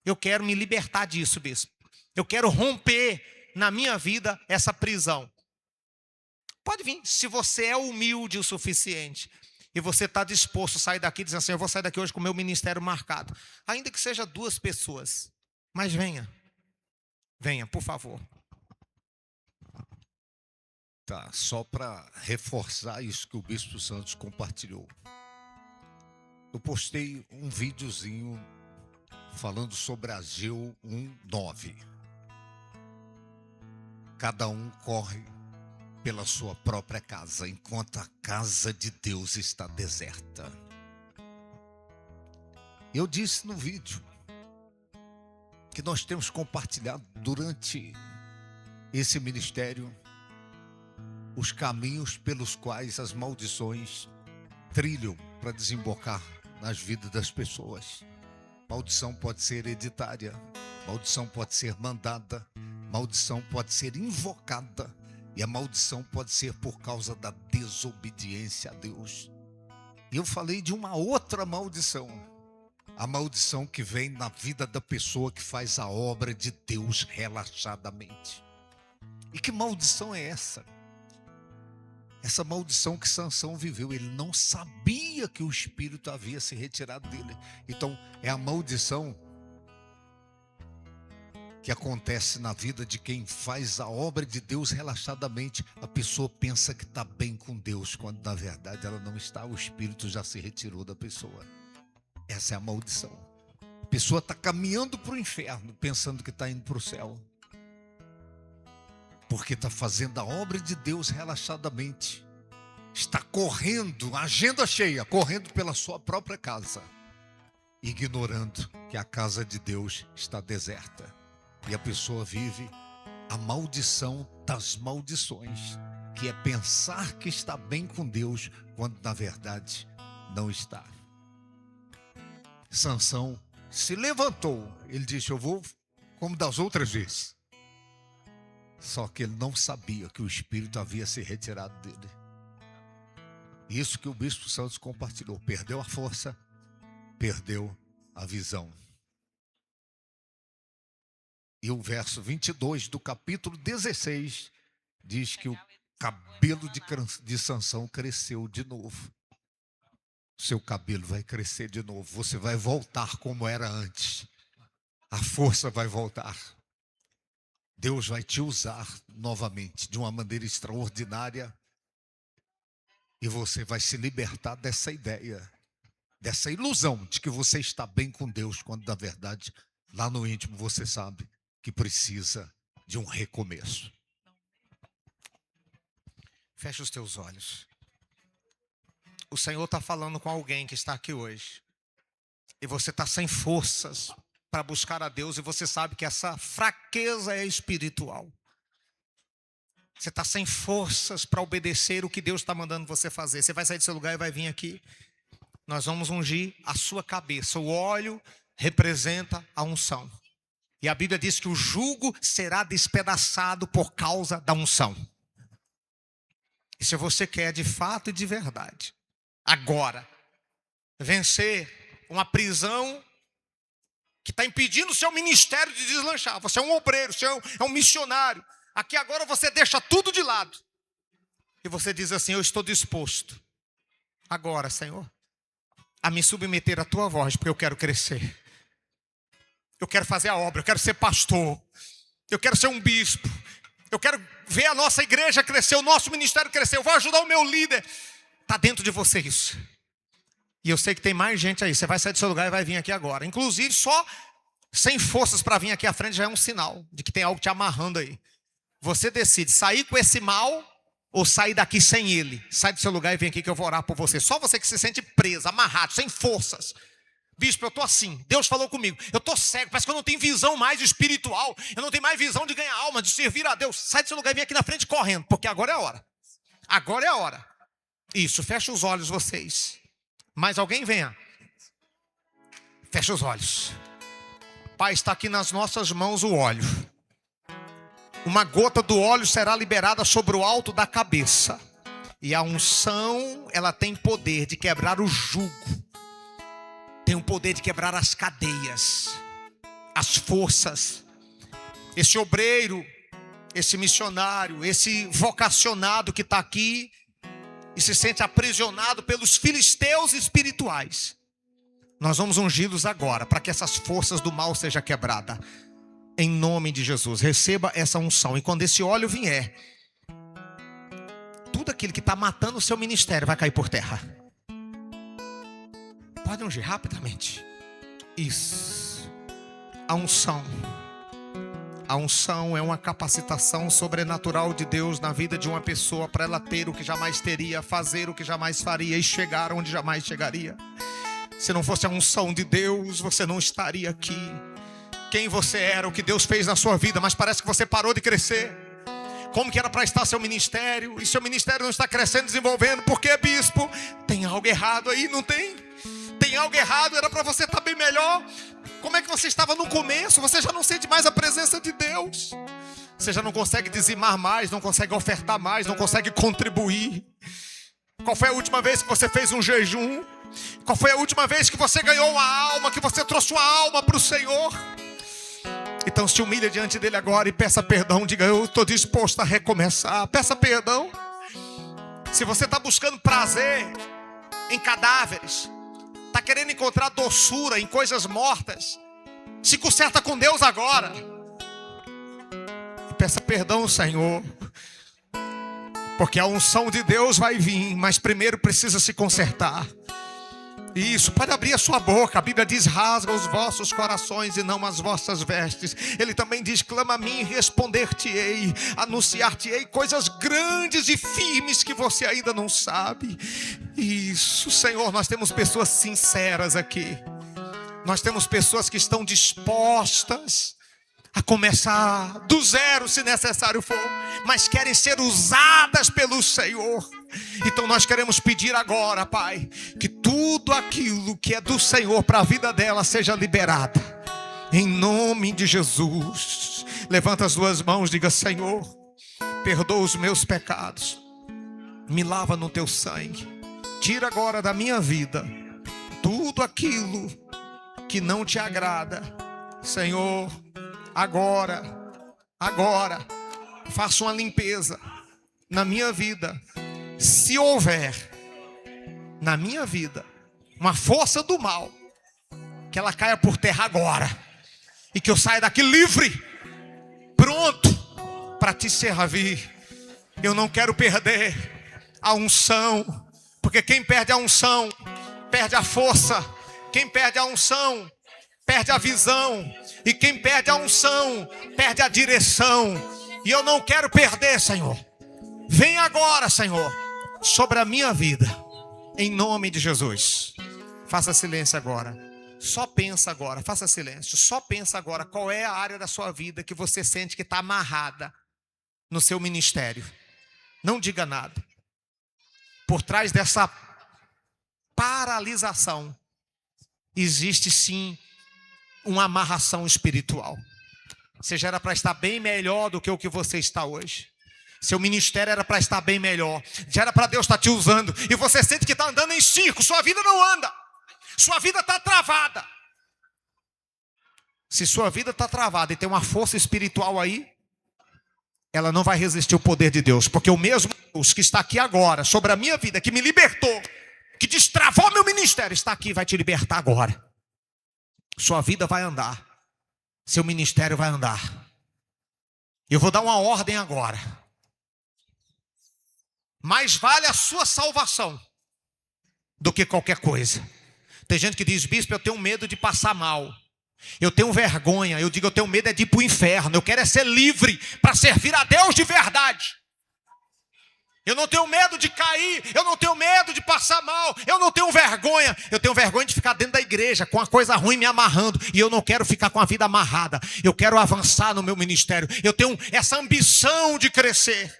Eu quero me libertar disso, bispo. Eu quero romper na minha vida essa prisão. Pode vir, se você é humilde o suficiente e você está disposto a sair daqui dizendo assim, eu vou sair daqui hoje com o meu ministério marcado. Ainda que seja 2 pessoas, mas venha. Venha, por favor. Tá, só para reforçar isso que o Bispo Santos compartilhou. Eu postei um videozinho falando sobre Ageu 1:9. Cada um corre pela sua própria casa, enquanto a casa de Deus está deserta. Eu disse no vídeo que nós temos compartilhado durante esse ministério os caminhos pelos quais as maldições trilham para desembocar nas vidas das pessoas. Maldição pode ser hereditária, maldição pode ser mandada, maldição pode ser invocada e a maldição pode ser por causa da desobediência a Deus. E eu falei de uma outra maldição, a maldição que vem na vida da pessoa que faz a obra de Deus relaxadamente. E que maldição é essa? Essa maldição que Sansão viveu, ele não sabia que o espírito havia se retirado dele. Então, é a maldição que acontece na vida de quem faz a obra de Deus relaxadamente. A pessoa pensa que está bem com Deus, quando na verdade ela não está, o espírito já se retirou da pessoa. Essa é a maldição. A pessoa está caminhando para o inferno, pensando que está indo para o céu. Porque está fazendo a obra de Deus relaxadamente. Está correndo, agenda cheia, correndo pela sua própria casa, ignorando que a casa de Deus está deserta. E a pessoa vive a maldição das maldições, que é pensar que está bem com Deus, quando na verdade não está. Sansão se levantou, ele disse, eu vou como das outras vezes. Só que ele não sabia que o espírito havia se retirado dele. Isso que o Bispo Santos compartilhou. Perdeu a força, perdeu a visão. E o verso 22 do capítulo 16 diz que o cabelo de Sansão cresceu de novo. Seu cabelo vai crescer de novo. Você vai voltar como era antes. A força vai voltar. Deus vai te usar novamente de uma maneira extraordinária e você vai se libertar dessa ideia, dessa ilusão de que você está bem com Deus, quando na verdade, lá no íntimo você sabe que precisa de um recomeço. Fecha os teus olhos. O Senhor está falando com alguém que está aqui hoje e você está sem forças para buscar a Deus, e você sabe que essa fraqueza é espiritual. Você está sem forças para obedecer o que Deus está mandando você fazer. Você vai sair do seu lugar e vai vir aqui. Nós vamos ungir a sua cabeça. O óleo representa a unção. E a Bíblia diz que o jugo será despedaçado por causa da unção. E se você quer de fato e de verdade, agora, vencer uma prisão que está impedindo o seu ministério de deslanchar. Você é um obreiro, você é um missionário. Aqui agora você deixa tudo de lado. E você diz assim, eu estou disposto agora, Senhor, a me submeter à tua voz, porque eu quero crescer. Eu quero fazer a obra, eu quero ser pastor. Eu quero ser um bispo. Eu quero ver a nossa igreja crescer, o nosso ministério crescer. Eu vou ajudar o meu líder. Está dentro de você isso. E eu sei que tem mais gente aí. Você vai sair do seu lugar e vai vir aqui agora. Inclusive, só sem forças para vir aqui à frente já é um sinal de que tem algo te amarrando aí. Você decide sair com esse mal ou sair daqui sem ele. Sai do seu lugar e vem aqui que eu vou orar por você. Só você que se sente preso, amarrado, sem forças. Bispo, eu estou assim. Deus falou comigo. Eu estou cego. Parece que eu não tenho visão mais espiritual. Eu não tenho mais visão de ganhar alma, de servir a Deus. Sai do seu lugar e vem aqui na frente correndo. Porque agora é a hora. Agora é a hora. Isso, fecha os olhos vocês. Mais alguém venha. Fecha os olhos. Pai, está aqui nas nossas mãos o óleo. Uma gota do óleo será liberada sobre o alto da cabeça. E a unção, ela tem poder de quebrar o jugo. Tem o poder de quebrar as cadeias, as forças. Esse obreiro, esse missionário, esse vocacionado que está aqui e se sente aprisionado pelos filisteus espirituais. Nós vamos ungí-los agora para que essas forças do mal sejam quebradas. Em nome de Jesus, receba essa unção. E quando esse óleo vier, tudo aquilo que está matando o seu ministério vai cair por terra. Pode ungir rapidamente. Isso. A unção. A unção é uma capacitação sobrenatural de Deus na vida de uma pessoa para ela ter o que jamais teria, fazer o que jamais faria e chegar onde jamais chegaria. Se não fosse a unção de Deus, você não estaria aqui. Quem você era, o que Deus fez na sua vida, mas parece que você parou de crescer. Como que era para estar seu ministério, e seu ministério não está crescendo, desenvolvendo. Por quê, bispo? Tem algo errado aí, não tem? Tem algo errado, era para você estar bem melhor. Como é que você estava no começo? Você já não sente mais a presença de Deus. Você já não consegue dizimar mais, não consegue ofertar mais, não consegue contribuir. Qual foi a última vez que você fez um jejum? Qual foi a última vez que você ganhou uma alma, que você trouxe uma alma para o Senhor? Então se humilha diante dele agora e peça perdão. Diga, eu estou disposto a recomeçar. Peça perdão. Se você está buscando prazer em cadáveres, está querendo encontrar doçura em coisas mortas, se conserta com Deus agora. E peça perdão ao Senhor. Porque a unção de Deus vai vir, mas primeiro precisa se consertar. Isso, pode abrir a sua boca. A Bíblia diz, rasga os vossos corações e não as vossas vestes. Ele também diz, clama a mim e responder-te-ei, anunciar-te-ei coisas grandes e firmes que você ainda não sabe. Isso, Senhor, nós temos pessoas sinceras aqui. Nós temos pessoas que estão dispostas a começar do zero, se necessário for, mas querem ser usadas pelo Senhor. Então nós queremos pedir agora, Pai, que tudo aquilo que é do Senhor para a vida dela seja liberada, em nome de Jesus. Levanta as duas mãos, diga, Senhor, perdoa os meus pecados, me lava no teu sangue, tira agora da minha vida tudo aquilo que não te agrada. Senhor, agora, faça uma limpeza na minha vida. Se houver na minha vida uma força do mal, que ela caia por terra agora, e que eu saia daqui livre, pronto para te servir. Eu não quero perder a unção, porque quem perde a unção perde a força. Quem perde a unção perde a visão, e quem perde a unção perde a direção. E eu não quero perder, Senhor. Vem agora, Senhor, sobre a minha vida, em nome de Jesus. Faça silêncio agora. Só pensa agora, faça silêncio. Só pensa agora qual é a área da sua vida que você sente que está amarrada no seu ministério. Não diga nada. Por trás dessa paralisação existe sim uma amarração espiritual. Você já era para estar bem melhor do que o que você está hoje. Seu ministério era para estar bem melhor. Já era para Deus estar te usando. E você sente que está andando em circo. Sua vida não anda. Sua vida está travada. Se sua vida está travada e tem uma força espiritual aí, ela não vai resistir ao poder de Deus. Porque o mesmo Deus que está aqui agora, sobre a minha vida, que me libertou, que destravou meu ministério, está aqui e vai te libertar agora. Sua vida vai andar. Seu ministério vai andar. Eu vou dar uma ordem agora. Mais vale a sua salvação do que qualquer coisa. Tem gente que diz: bispo, eu tenho medo de passar mal. Eu tenho vergonha. Eu digo: eu tenho medo é de ir para o inferno. Eu quero é ser livre para servir a Deus de verdade. Eu não tenho medo de cair, eu não tenho medo de passar mal, eu não tenho vergonha. Eu tenho vergonha de ficar dentro da igreja com a coisa ruim me amarrando. E eu não quero ficar com a vida amarrada. Eu quero avançar no meu ministério. Eu tenho essa ambição de crescer.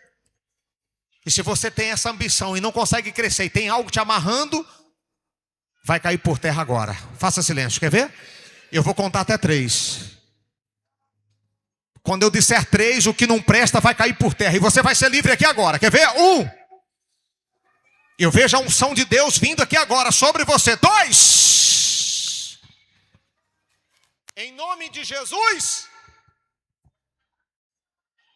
E se você tem essa ambição e não consegue crescer e tem algo te amarrando, vai cair por terra agora. Faça silêncio, quer ver? Eu vou contar até 3. Quando eu disser 3, o que não presta vai cair por terra. E você vai ser livre aqui agora. Quer ver? 1. Eu vejo a unção de Deus vindo aqui agora sobre você. 2. Em nome de Jesus,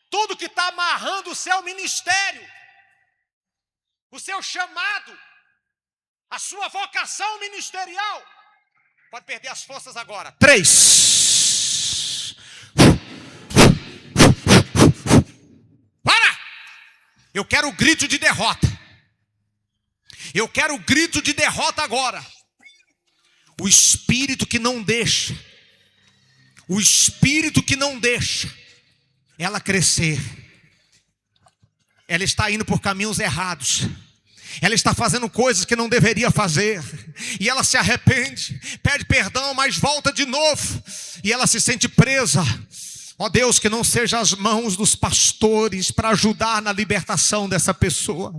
tudo que está amarrando o seu ministério, o seu chamado, a sua vocação ministerial, pode perder as forças agora. 3. Eu quero o grito de derrota. Eu quero o grito de derrota agora. O espírito que não deixa. O espírito que não deixa ela crescer. Ela está indo por caminhos errados. Ela está fazendo coisas que não deveria fazer. E ela se arrepende, pede perdão, mas volta de novo. E ela se sente presa. Ó Deus, que não seja as mãos dos pastores para ajudar na libertação dessa pessoa.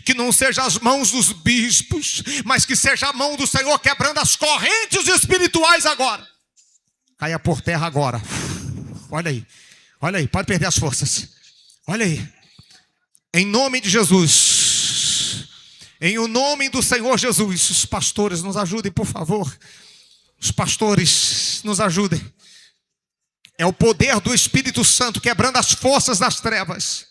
Que não seja as mãos dos bispos, mas que seja a mão do Senhor quebrando as correntes espirituais agora. Caia por terra agora. Olha aí, pode perder as forças. Olha aí. Em nome de Jesus. Em o nome do Senhor Jesus. Os pastores nos ajudem, por favor. Os pastores nos ajudem. É o poder do Espírito Santo quebrando as forças das trevas.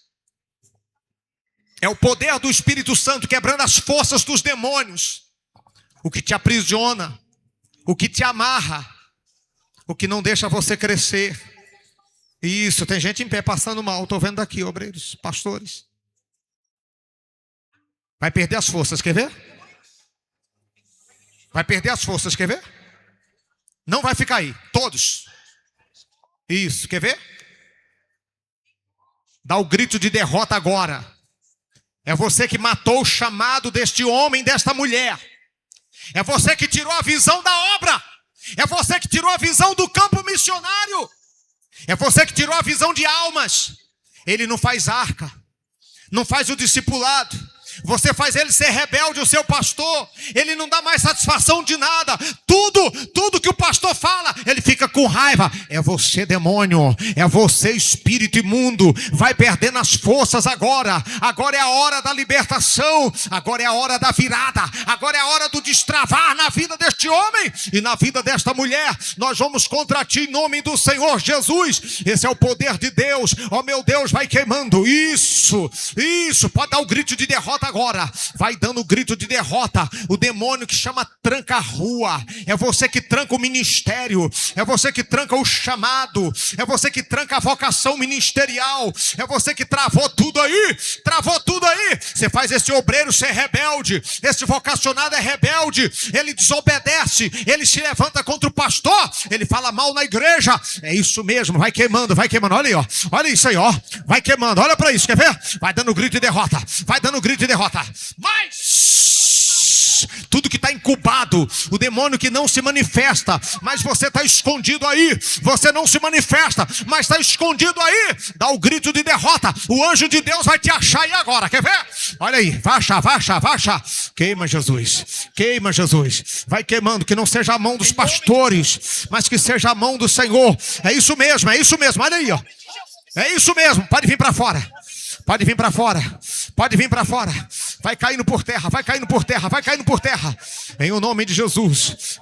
É o poder do Espírito Santo quebrando as forças dos demônios. O que te aprisiona, o que te amarra, o que não deixa você crescer. Isso, tem gente em pé passando mal. Estou vendo aqui, obreiros, pastores. Vai perder as forças, quer ver? Vai perder as forças, quer ver? Não vai ficar aí, todos. Isso, quer ver? Dá o grito de derrota agora. É você que matou o chamado deste homem, desta mulher. É você que tirou a visão da obra. É você que tirou a visão do campo missionário. É você que tirou a visão de almas. Ele não faz arca, não faz o discipulado. Você faz ele ser rebelde, o seu pastor. Ele não dá mais satisfação de nada. Tudo que o pastor fala, ele fica com raiva. É você, demônio. É você, espírito imundo. Vai perdendo as forças agora. Agora é a hora da libertação. Agora é a hora da virada. Agora é a hora do destravar na vida deste homem e na vida desta mulher. Nós vamos contra ti em nome do Senhor Jesus. Esse é o poder de Deus. Oh meu Deus, vai queimando. Isso. Pode dar o grito de derrota agora. Vai dando o grito de derrota. O demônio que chama tranca-rua. É você que tranca o ministério. É você que tranca o chamado. É você que tranca a vocação ministerial. É você que travou tudo aí. Você faz esse obreiro ser rebelde. Esse vocacionado é rebelde. Ele desobedece. Ele se levanta contra o pastor. Ele fala mal na igreja. É isso mesmo. Vai queimando. Olha aí, ó. Olha isso aí, ó. Vai queimando. Olha para isso. Quer ver? Vai dando grito de derrota. Mas tudo que está incubado, o demônio que não se manifesta, mas você está escondido aí. Você não se manifesta, mas está escondido aí. Dá o grito de derrota. O anjo de Deus vai te achar aí agora. Quer ver? Olha aí. Vai achar. Queima, Jesus. Vai queimando. Que não seja a mão dos pastores, mas que seja a mão do Senhor. É isso mesmo. Olha aí, ó. É isso mesmo. Pode vir para fora. Vai caindo por terra. Em nome de Jesus.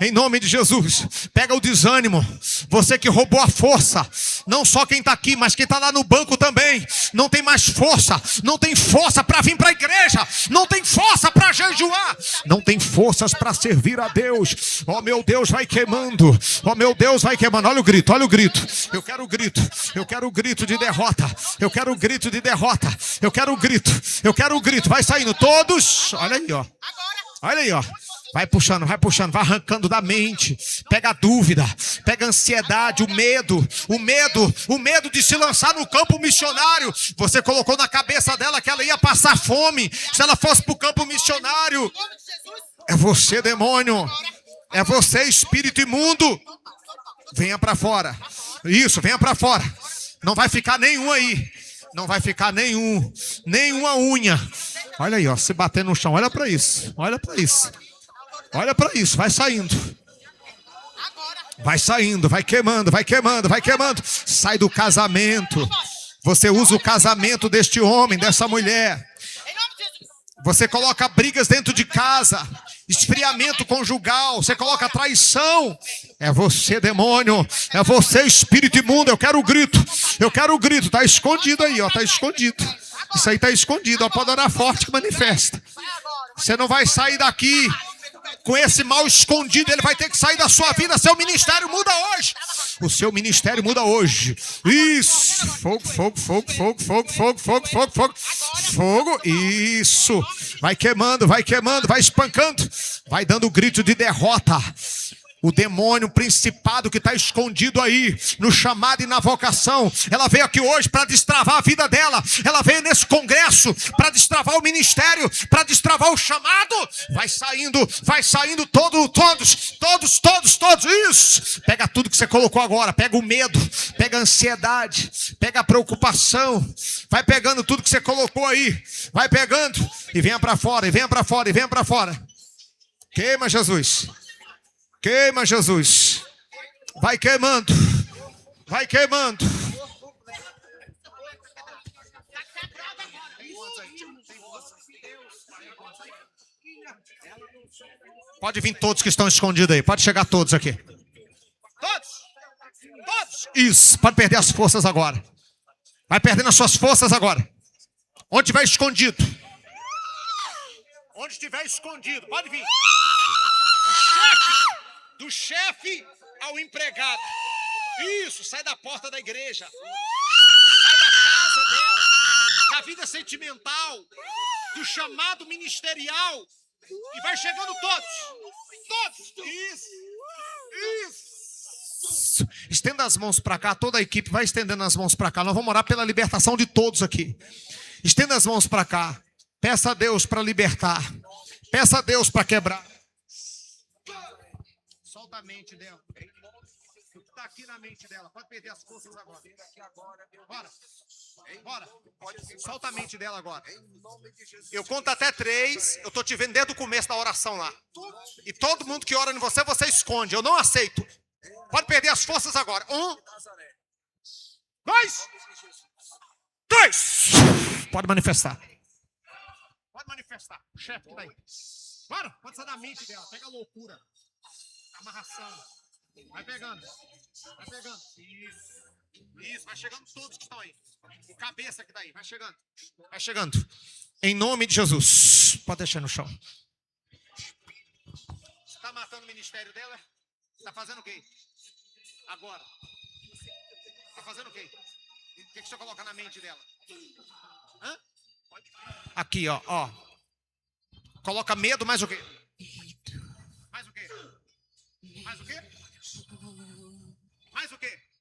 Pega o desânimo. Você que roubou a força. Não só quem está aqui, mas quem está lá no banco também. Não tem mais força. Não tem força para vir para a igreja. Não tem força para jejuar. Não tem forças para servir a Deus. Oh meu Deus, vai queimando. Olha o grito. Eu quero o grito de derrota. Eu quero o grito. Vai saindo todos. Olha aí, ó. Vai puxando, vai arrancando da mente. Pega a dúvida, pega a ansiedade, o medo de se lançar no campo missionário. Você colocou na cabeça dela que ela ia passar fome se ela fosse para o campo missionário. É você, demônio. É você, espírito imundo. Venha para fora. Isso, venha para fora. Não vai ficar nenhum aí. Não vai ficar nenhuma unha. Olha aí, ó, se bater no chão. Olha para isso. Olha para isso. Olha para isso, vai saindo. Vai saindo, vai queimando. Sai do casamento. Você usa o casamento deste homem, dessa mulher. Você coloca brigas dentro de casa. Esfriamento conjugal. Você coloca traição. É você, demônio. É você, espírito imundo. Eu quero o grito. Está escondido aí, ó. Está escondido. Isso aí está escondido. Ó. Pode orar forte que manifesta. Você não vai sair daqui com esse mal escondido. Ele vai ter que sair da sua vida. Seu ministério muda hoje. O seu ministério muda hoje. Isso. Fogo. Isso. Vai queimando, vai espancando. Vai dando grito de derrota. O demônio, o principado que está escondido aí, no chamado e na vocação. Ela veio aqui hoje para destravar a vida dela. Ela veio nesse congresso para destravar o ministério, para destravar o chamado. Vai saindo todos. Isso. Pega tudo que você colocou agora. Pega o medo, pega a ansiedade, pega a preocupação. Vai pegando tudo que você colocou aí. Vai pegando e venha para fora, Queima, Jesus. Vai queimando. Pode vir todos que estão escondidos aí. Pode chegar todos aqui. Todos. Isso. Pode perder as forças agora. Vai perdendo as suas forças agora. Onde estiver escondido. Pode vir. Do chefe ao empregado. Isso, sai da porta da igreja. Sai da casa dela. Da vida sentimental. Do chamado ministerial. E vai chegando todos. Isso. Estenda as mãos para cá. Toda a equipe vai estendendo as mãos para cá. Nós vamos orar pela libertação de todos aqui. Estenda as mãos para cá. Peça a Deus para libertar. Peça a Deus para quebrar. Solta a mente dela. O que está aqui na mente dela? Pode perder as forças agora. Bora. Solta a mente dela agora. Eu conto até 3. Eu estou te vendo desde o começo da oração lá. E todo mundo que ora em você, você esconde. Eu não aceito. Pode perder as forças agora. 1, 2, 3. Pode manifestar. O chefe que tá aí. Bora. Pode sair da mente dela. Pega a loucura. Amarração. Vai pegando. Isso. Vai chegando todos que estão aí. O cabeça que tá aí. Vai chegando. Em nome de Jesus. Pode deixar no chão. Você tá matando o ministério dela? Tá fazendo o quê? Agora. Tá fazendo o quê? O que você coloca na mente dela? Hã? Aqui, ó. Coloca medo, mais o quê? Mais o quê?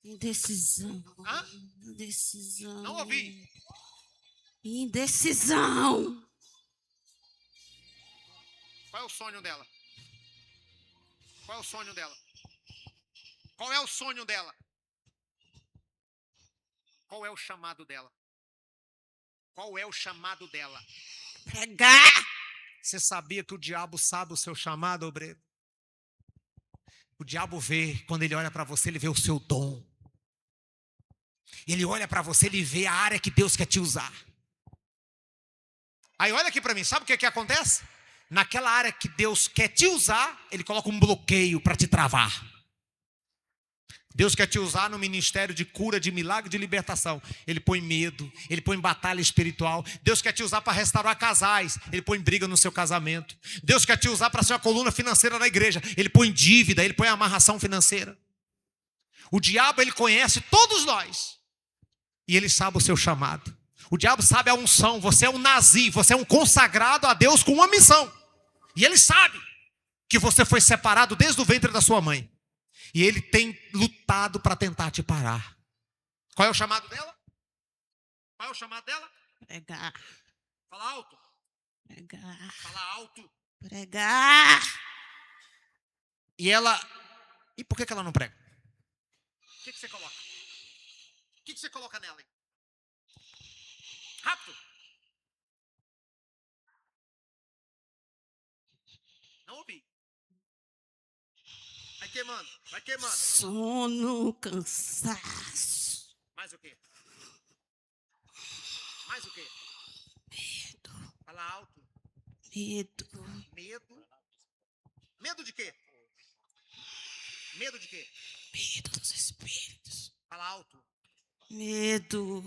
Indecisão. Hã? Indecisão. Não ouvi. Indecisão. Qual é o sonho dela? Qual é o sonho dela? Qual é o chamado dela? Pregar. Você sabia que o diabo sabe o seu chamado, obreiro? O diabo vê, quando ele olha para você, ele vê o seu dom. Ele olha para você, ele vê a área que Deus quer te usar. Aí olha aqui para mim, sabe o que acontece? Naquela área que Deus quer te usar, ele coloca um bloqueio para te travar. Deus quer te usar no ministério de cura, de milagre, de libertação. Ele põe medo, ele põe batalha espiritual. Deus quer te usar para restaurar casais. Ele põe briga no seu casamento. Deus quer te usar para ser uma coluna financeira na igreja. Ele põe dívida, ele põe amarração financeira. O diabo, ele conhece todos nós. E ele sabe o seu chamado. O diabo sabe a unção. Você é um nazi, você é um consagrado a Deus com uma missão. E ele sabe que você foi separado desde o ventre da sua mãe. E ele tem lutado para tentar te parar. Qual é o chamado dela? Qual é o chamado dela? Pregar. Fala alto. Pregar. Fala alto. Pregar. E ela... E por que ela não prega? O que você coloca? O que você coloca nela, hein? Rápido. Não ouvi. Vai queimando, vai queimando. Sono, cansaço. Mais o quê? Mais o quê? Medo. Fala alto. Medo. Medo. Medo de quê? Medo de quê? Medo dos espíritos. Fala alto. Medo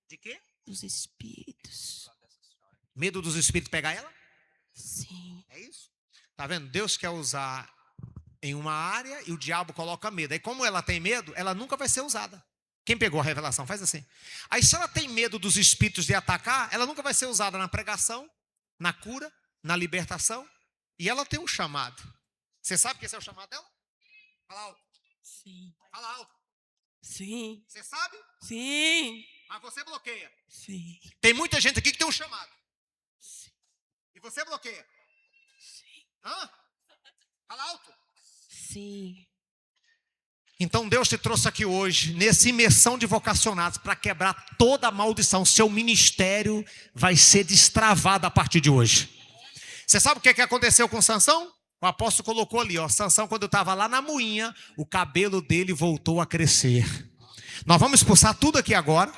De quê? dos espíritos. Medo dos espíritos pegar ela? Sim. É isso? Tá vendo? Deus quer usar em uma área e o diabo coloca medo. Aí como ela tem medo, ela nunca vai ser usada. Quem pegou a revelação? Faz assim. Aí se ela tem medo dos espíritos de atacar, ela nunca vai ser usada na pregação, na cura, na libertação. E ela tem um chamado. Você sabe que esse é o chamado dela? Fala alto. Sim. Fala alto. Sim. Você sabe? Sim. Mas você bloqueia. Sim. Tem muita gente aqui que tem um chamado. Sim. E você bloqueia. Sim. Hã? Fala alto. Sim. Então Deus te trouxe aqui hoje, nessa imersão de vocacionados, para quebrar toda a maldição. Seu ministério vai ser destravado a partir de hoje. Você sabe o que aconteceu com Sansão? O apóstolo colocou ali, ó, Sansão, quando estava lá na moinha, o cabelo dele voltou a crescer. Nós vamos expulsar tudo aqui agora,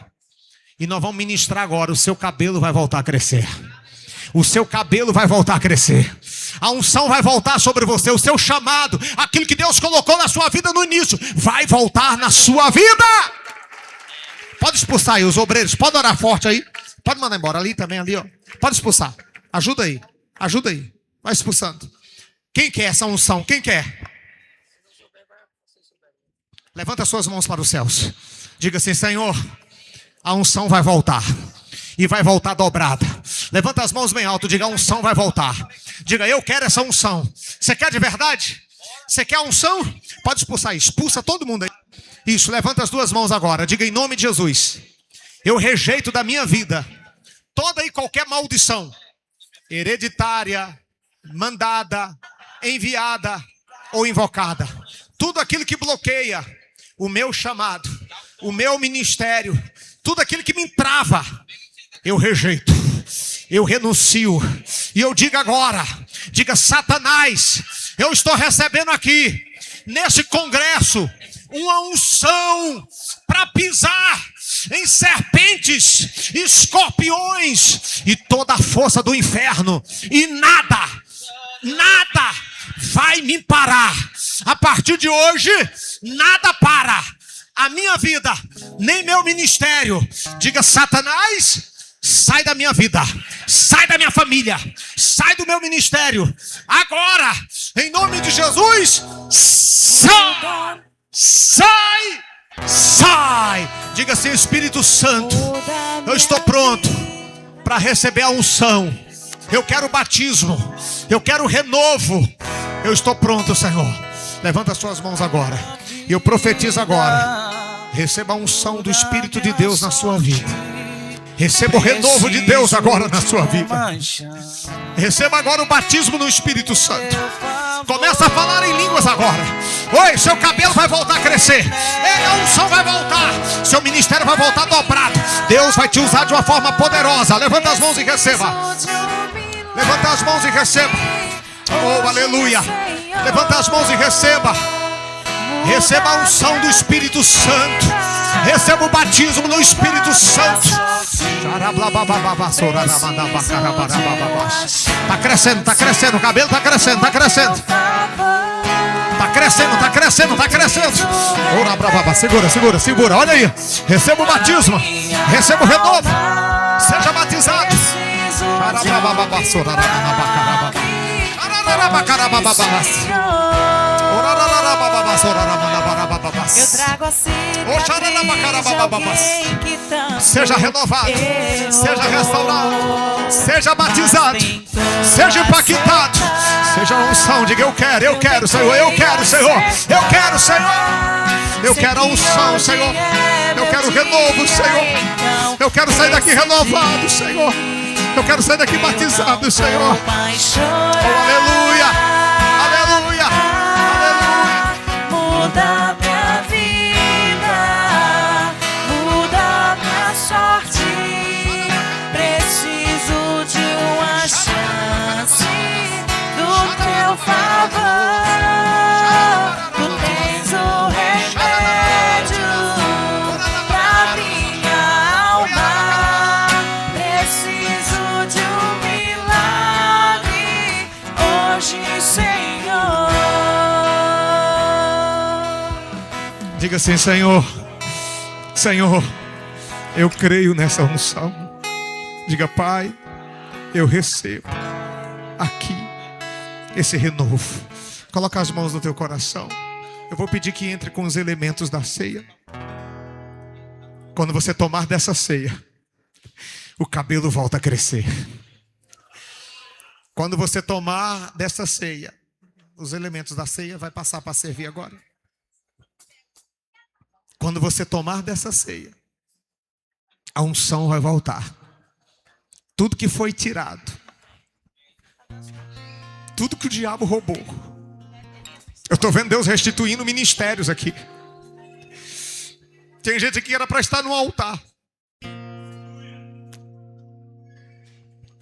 e nós vamos ministrar agora, o seu cabelo vai voltar a crescer. O seu cabelo vai voltar a crescer. A unção vai voltar sobre você, o seu chamado, aquilo que Deus colocou na sua vida no início, vai voltar na sua vida. Pode expulsar aí os obreiros, pode orar forte aí. Pode mandar embora ali também, ali, ó. Pode expulsar, ajuda aí, vai expulsando. Quem quer essa unção? Quem quer? Levanta suas mãos para os céus. Diga assim, Senhor, a unção vai voltar. E vai voltar dobrada. Levanta as mãos bem alto, diga, a unção vai voltar. Diga, eu quero essa unção. Você quer de verdade? Você quer a unção? Pode expulsar aí, expulsa todo mundo aí. Isso, levanta as duas mãos agora. Diga, em nome de Jesus, eu rejeito da minha vida toda e qualquer maldição hereditária, mandada, enviada ou invocada. Tudo aquilo que bloqueia o meu chamado, o meu ministério, tudo aquilo que me trava, eu rejeito, eu renuncio. E eu digo agora, diga, Satanás, eu estou recebendo aqui, nesse congresso, uma unção para pisar em serpentes, escorpiões e toda a força do inferno. E nada vai me parar. A partir de hoje, nada para a minha vida, nem meu ministério. Diga, Satanás, sai da minha vida, sai da minha família, sai do meu ministério. Agora, em nome de Jesus, sai. Diga assim, Espírito Santo, eu estou pronto para receber a unção. Eu quero o batismo, eu quero o renovo. Eu estou pronto, Senhor. Levanta as suas mãos agora. E eu profetizo agora. Receba a unção do Espírito de Deus na sua vida. Receba o renovo de Deus agora na sua vida. Receba agora o batismo no Espírito Santo. Começa a falar em línguas agora. Oi, seu cabelo vai voltar a crescer. Ei, a unção vai voltar. Seu ministério vai voltar dobrado. Deus vai te usar de uma forma poderosa. Levanta as mãos e receba. Levanta as mãos e receba. Oh, aleluia. Levanta as mãos e receba. Receba a unção do Espírito Santo. Receba o batismo no Espírito Santo. Está crescendo, está crescendo. O cabelo está crescendo, está crescendo. Está crescendo, está crescendo, está crescendo. Segura. Olha aí. Receba o batismo. Receba o renovo. Seja batizado. Eu trago a seja renovado, seja restaurado, seja batizado, seja impactado, Seja a unção, diga eu quero, Senhor, eu quero, Senhor, eu quero, Senhor. Eu quero a unção, Senhor. Eu quero renovo, Senhor. Eu quero sair daqui renovado, Senhor. Eu quero sair daqui batizado, Senhor. Oh, aleluia, aleluia, aleluia. Muda minha vida, muda minha sorte. Preciso de uma chance do teu favor. Tu tens o remédio pra minha alma. Preciso de um milagre hoje, Senhor. Diga assim, Senhor, Senhor, eu creio nessa unção. Diga, Pai, eu recebo aqui esse renovo. Coloca as mãos no teu coração. Eu vou pedir que entre com os elementos da ceia. Quando você tomar dessa ceia, o cabelo volta a crescer. Quando você tomar dessa ceia, os elementos da ceia vai passar para servir agora. Quando você tomar dessa ceia, a unção vai voltar. Tudo que foi tirado, tudo que o diabo roubou. Eu estou vendo Deus restituindo ministérios aqui. Tem gente aqui que era para estar no altar.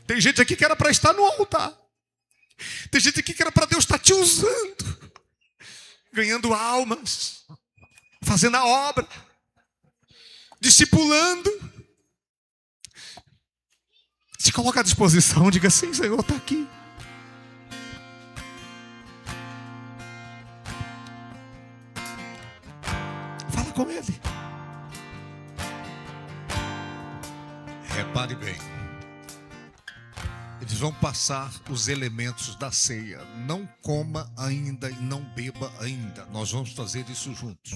Tem gente aqui que era para estar no altar. Tem gente aqui que era para Deus estar te usando, ganhando almas, fazendo a obra, discipulando. Se coloca à disposição, diga assim, Senhor, está aqui. Fala com Ele. Repare bem. Eles vão passar os elementos da ceia. Não coma ainda e não beba ainda. Nós vamos fazer isso juntos.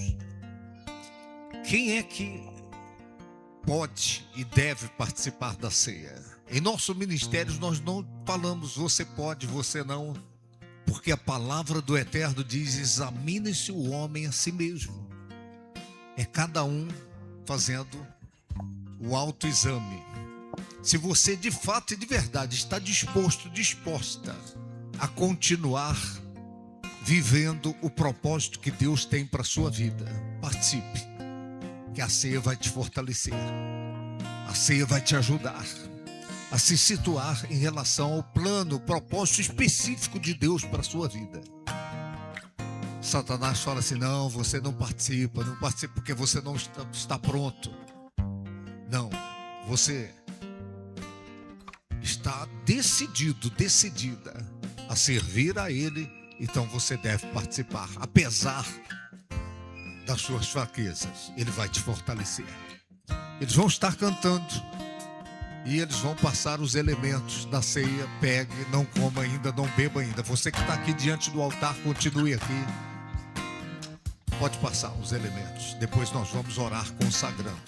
Quem é que pode e deve participar da ceia? Em nosso ministério nós não falamos você pode, você não, porque a palavra do Eterno diz: examine-se o homem a si mesmo. É cada um fazendo o autoexame. Se você de fato e de verdade está disposta a continuar vivendo o propósito que Deus tem para a sua vida, participe, que a ceia vai te fortalecer. A ceia vai te ajudar a se situar em relação ao plano, o propósito específico de Deus para a sua vida. Satanás fala assim: não, você não participa porque você não está pronto. Não, você está decidida a servir a Ele, então você deve participar, apesar das suas fraquezas. Ele vai te fortalecer. Eles vão estar cantando e eles vão passar os elementos da ceia. Pegue, não coma ainda, não beba ainda. Você que está aqui diante do altar, continue aqui. Pode passar os elementos. Depois nós vamos orar consagrando.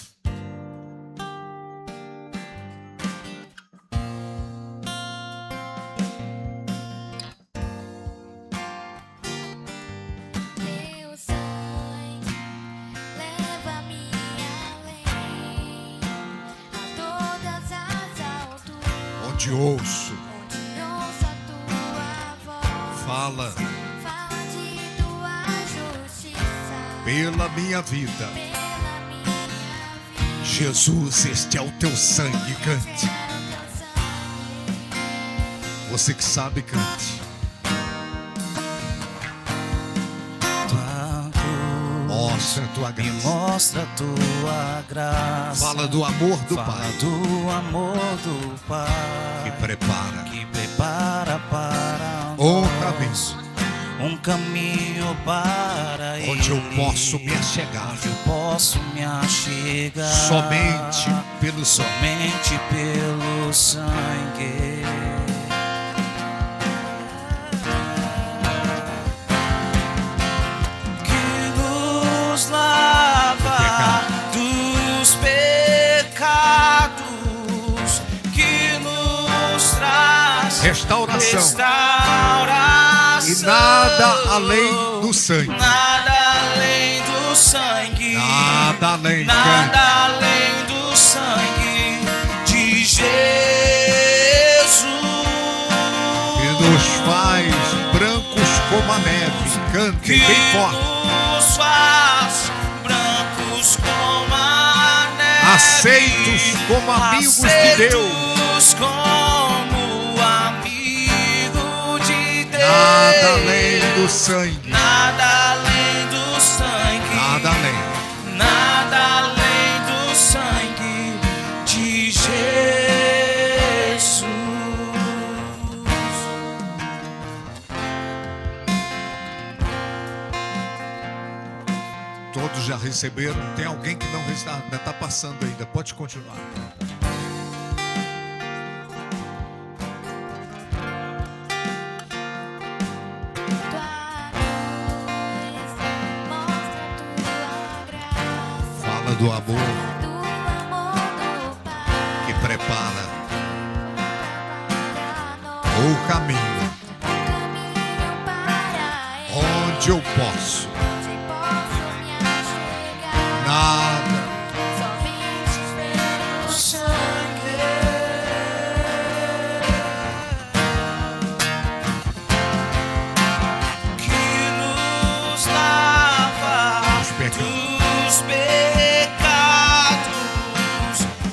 Onde ouço, fala pela minha vida. Jesus, este é o teu sangue, cante. Você que sabe, cante. Mostra a tua graça. Mostra a tua graça. Fala do amor do Fala Pai. do amor do Pai. Que prepara para nós um caminho para onde eu Ele, posso me achegar. onde eu posso me achegar Somente pelo sangue. Lava dos pecados, que nos traz restauração. Nada além do sangue. Nada além do sangue. Nada além. Nada além do sangue de Jesus. Que nos faz brancos como a neve. Cante bem forte. Nos faz brancos como a neve. Aceitos como amigos de Deus. Aceitos como amigo de Deus. Nada além do sangue. Nada além do sangue. Nada além. Nada além do sangue de Jesus. Todos já receberam. Tem alguém que não está passando ainda. Pode continuar. Fala do amor que prepara o caminho onde eu posso. Nada. Que nos lava dos pecados,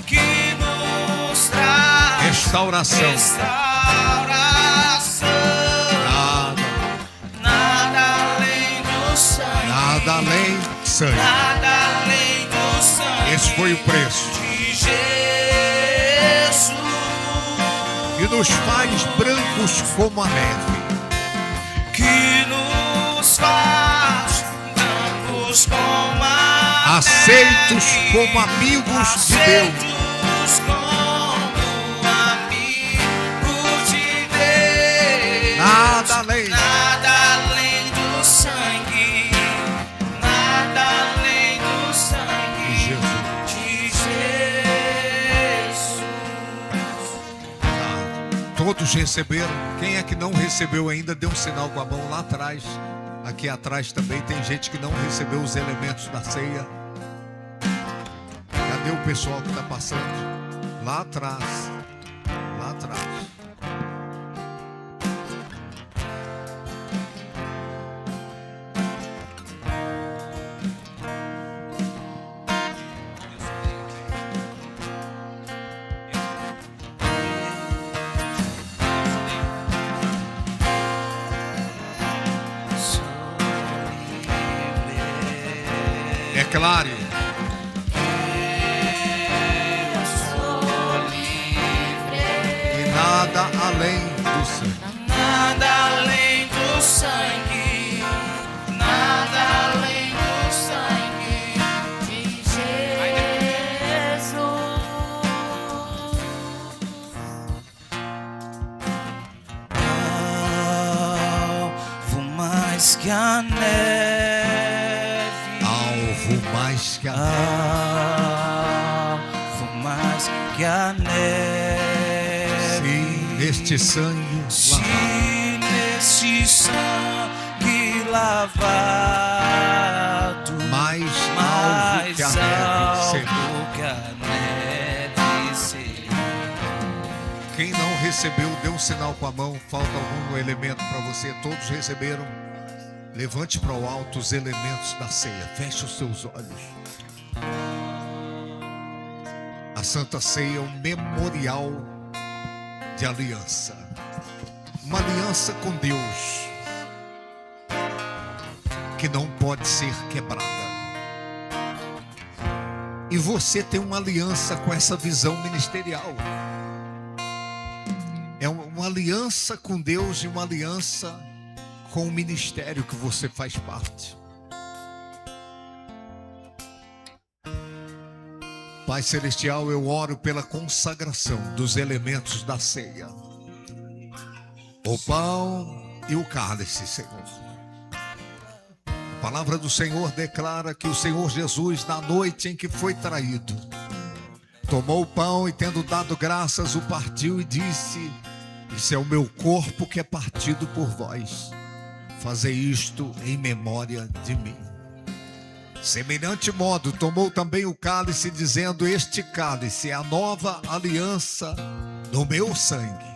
que nos traz Restauração. restauração. Nada além do sangue. Nada além do sangue. Nada além do sangue. Esse foi o preço. De Jesus. E nos faz brancos como a neve. Que nos faz brancos como a Aceitos neve. como amigos de Deus. Aceitos como amigos de Deus. Nada além. Nada além do sangue. Nada além do sangue De Jesus. de Jesus. Tá. Todos receberam. Quem é que não recebeu ainda, dê um sinal com a mão lá atrás. Aqui atrás também tem gente que não recebeu os elementos da ceia. Cadê o pessoal que está passando? Lá atrás. Lá atrás. Declare. E nada além do sangue. Nada além do sangue. Nada além do sangue de Jesus. Alvo mais que a neve. Alvo mais que a neve. Alvo mais que a neve. Sim, neste sangue Se lavado. neste sangue lavado, Mais alvo mais que a neve. Senhor. alvo que a neve seria. Quem não recebeu, dê um sinal com a mão. Falta algum elemento para você. Todos receberam. Levante para o alto os elementos da ceia. Feche os seus olhos. A Santa Ceia é um memorial de aliança. Uma aliança com Deus que não pode ser quebrada. E você tem uma aliança com essa visão ministerial. É uma aliança com Deus e uma aliança com o ministério que você faz parte. Pai Celestial, eu oro pela consagração dos elementos da ceia. O pão e o cálice, Senhor. A palavra do Senhor declara que o Senhor Jesus, na noite em que foi traído, tomou o pão e, tendo dado graças, o partiu e disse: isso é o meu corpo que é partido por vós. fazei isto em memória de mim. Semelhante modo, tomou também o cálice, dizendo: este cálice é a nova aliança no meu sangue.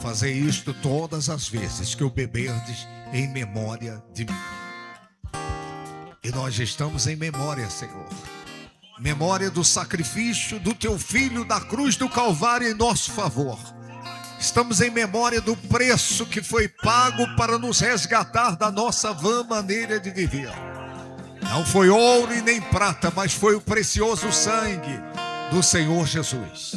Fazei isto todas as vezes que o beberdes em memória de mim. E nós estamos em memória, Senhor. Memória do sacrifício do teu Filho da cruz do Calvário em nosso favor. Estamos em memória do preço que foi pago para nos resgatar da nossa vã maneira de viver. Não foi ouro e nem prata, mas foi o precioso sangue do Senhor Jesus.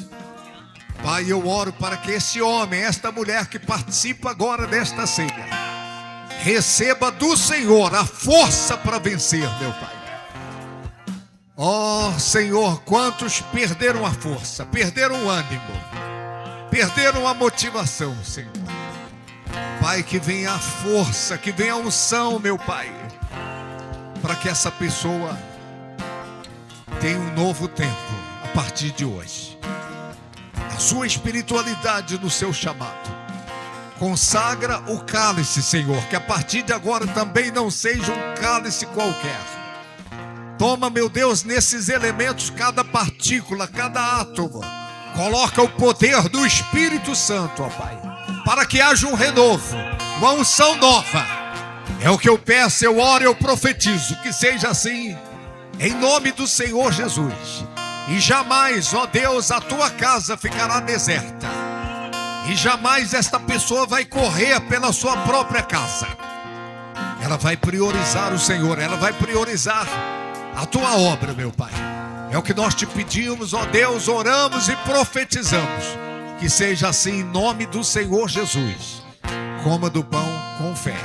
Pai, eu oro para que esse homem, esta mulher que participa agora desta ceia, receba do Senhor a força para vencer, meu Pai. Ó Senhor, quantos perderam a força, perderam o ânimo, perderam a motivação, Senhor. Pai, que venha a força, que venha a unção, meu Pai, para que essa pessoa tenha um novo tempo a partir de hoje. A sua espiritualidade no seu chamado. Consagra o cálice, Senhor, que a partir de agora também não seja um cálice qualquer. Toma, meu Deus, nesses elementos, cada partícula, cada átomo. Coloca o poder do Espírito Santo, ó Pai, para que haja um renovo, uma unção nova. É o que eu peço, eu oro, eu profetizo, que seja assim, em nome do Senhor Jesus. E jamais, ó Deus, a tua casa ficará deserta. E jamais esta pessoa vai correr pela sua própria casa. Ela vai priorizar o Senhor, ela vai priorizar a tua obra, meu Pai. É o que nós te pedimos, ó Deus, oramos e profetizamos. Que seja assim em nome do Senhor Jesus. Coma do pão com fé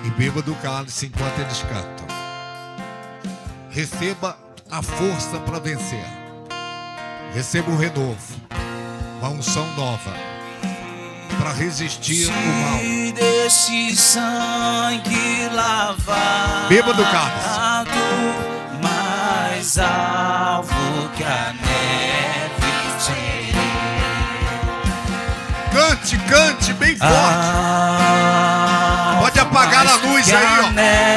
e beba do cálice enquanto eles cantam. Receba a força para vencer. Receba o renovo, uma unção nova para resistir o mal. Se desse sangue lavar, Beba do cálice. Mais alvo que a neve serei. Cante, cante bem forte. Pode apagar a luz aí, ó. Neve,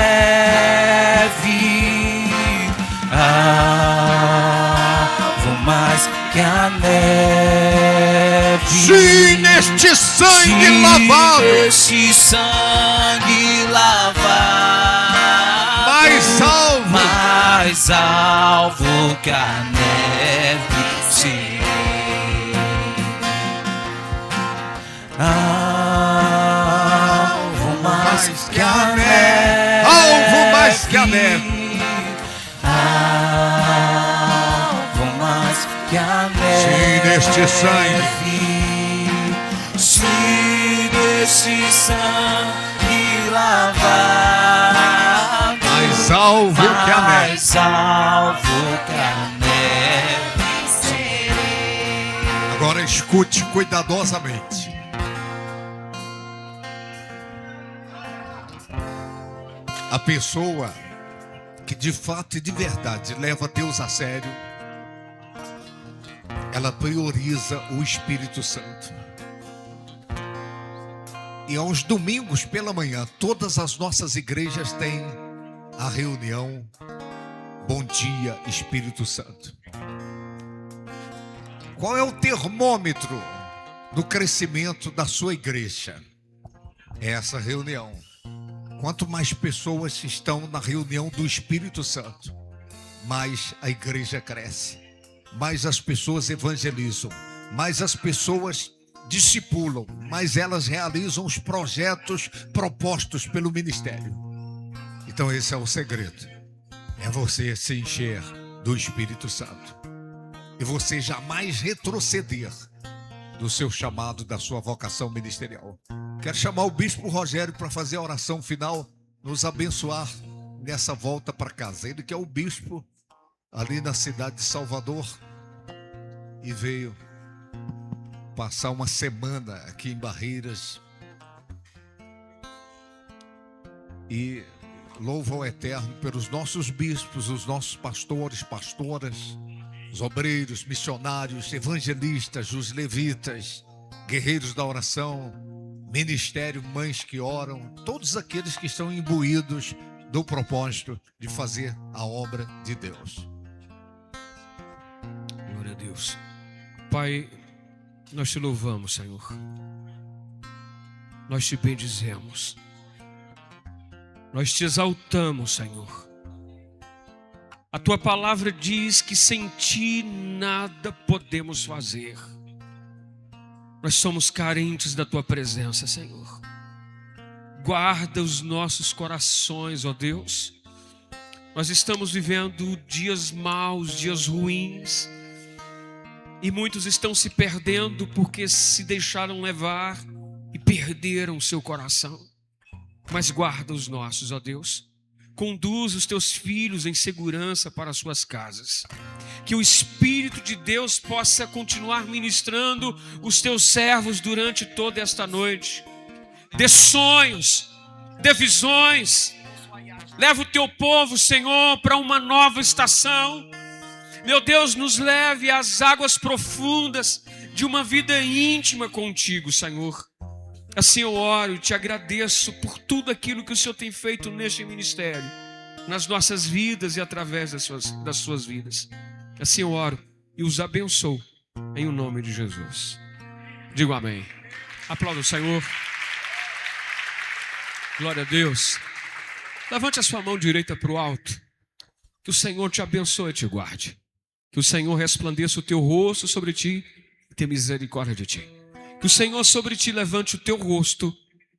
alvo mais que a neve. Sim, neste sangue lavado. Esse sangue lavado, mais alvo que a neve serei. Alvo mais que a neve. Alvo mais que a neve. Alvo mais que a neve. Sim, neste sangue. Se desse sangue lavar, Mais alvo que a neve. mais alvo que a neve serei. Agora escute cuidadosamente. A pessoa que de fato e de verdade leva Deus a sério, ela prioriza o Espírito Santo. E aos domingos pela manhã, todas as nossas igrejas têm a reunião Bom Dia Espírito Santo. Qual é o termômetro do crescimento da sua igreja? É essa reunião. Quanto mais pessoas estão na reunião do Espírito Santo, mais a igreja cresce, mais as pessoas evangelizam, mais as pessoas discipulam, mais elas realizam os projetos propostos pelo ministério. Então esse é o segredo. É você se encher do Espírito Santo. E você jamais retroceder do seu chamado, da sua vocação ministerial. Quero chamar o Bispo Rogério para fazer a oração final, nos abençoar nessa volta para casa. Ele que é o bispo ali na cidade de Salvador e veio passar uma semana aqui em Barreiras. E louvo ao Eterno pelos nossos bispos, os nossos pastores, pastoras, os obreiros, missionários, evangelistas, os levitas, guerreiros da oração, Ministério Mães que Oram, todos aqueles que estão imbuídos do propósito de fazer a obra de Deus. Glória a Deus. Pai, nós te louvamos, Senhor. Nós te bendizemos. Nós te exaltamos, Senhor. A tua palavra diz que sem ti nada podemos fazer. Nós somos carentes da tua presença, Senhor. Guarda os nossos corações, ó Deus. Nós estamos vivendo dias maus, dias ruins. E muitos estão se perdendo porque se deixaram levar e perderam o seu coração. Mas guarda os nossos, ó Deus. Conduz os teus filhos em segurança para as suas casas. Que o Espírito de Deus possa continuar ministrando os teus servos durante toda esta noite. Dê sonhos, dê visões. Leva o teu povo, Senhor, para uma nova estação. Meu Deus, nos leve às águas profundas de uma vida íntima contigo, Senhor. Assim eu oro e te agradeço por tudo aquilo que o Senhor tem feito neste ministério, nas nossas vidas e através das suas vidas. Assim eu oro e os abençoo em o nome de Jesus. Digo amém. Aplauda o Senhor. Glória a Deus. Levante a sua mão direita para o alto. Que o Senhor te abençoe e te guarde. Que o Senhor resplandeça o teu rosto sobre ti e tenha misericórdia de ti. Que o Senhor sobre ti levante o teu rosto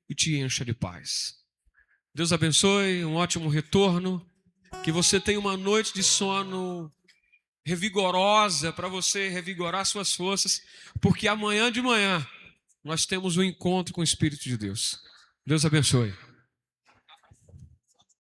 e te encha de paz. Deus abençoe, um ótimo retorno. Que você tenha uma noite de sono revigorosa para você revigorar suas forças, porque amanhã de manhã nós temos um encontro com o Espírito de Deus. Deus abençoe.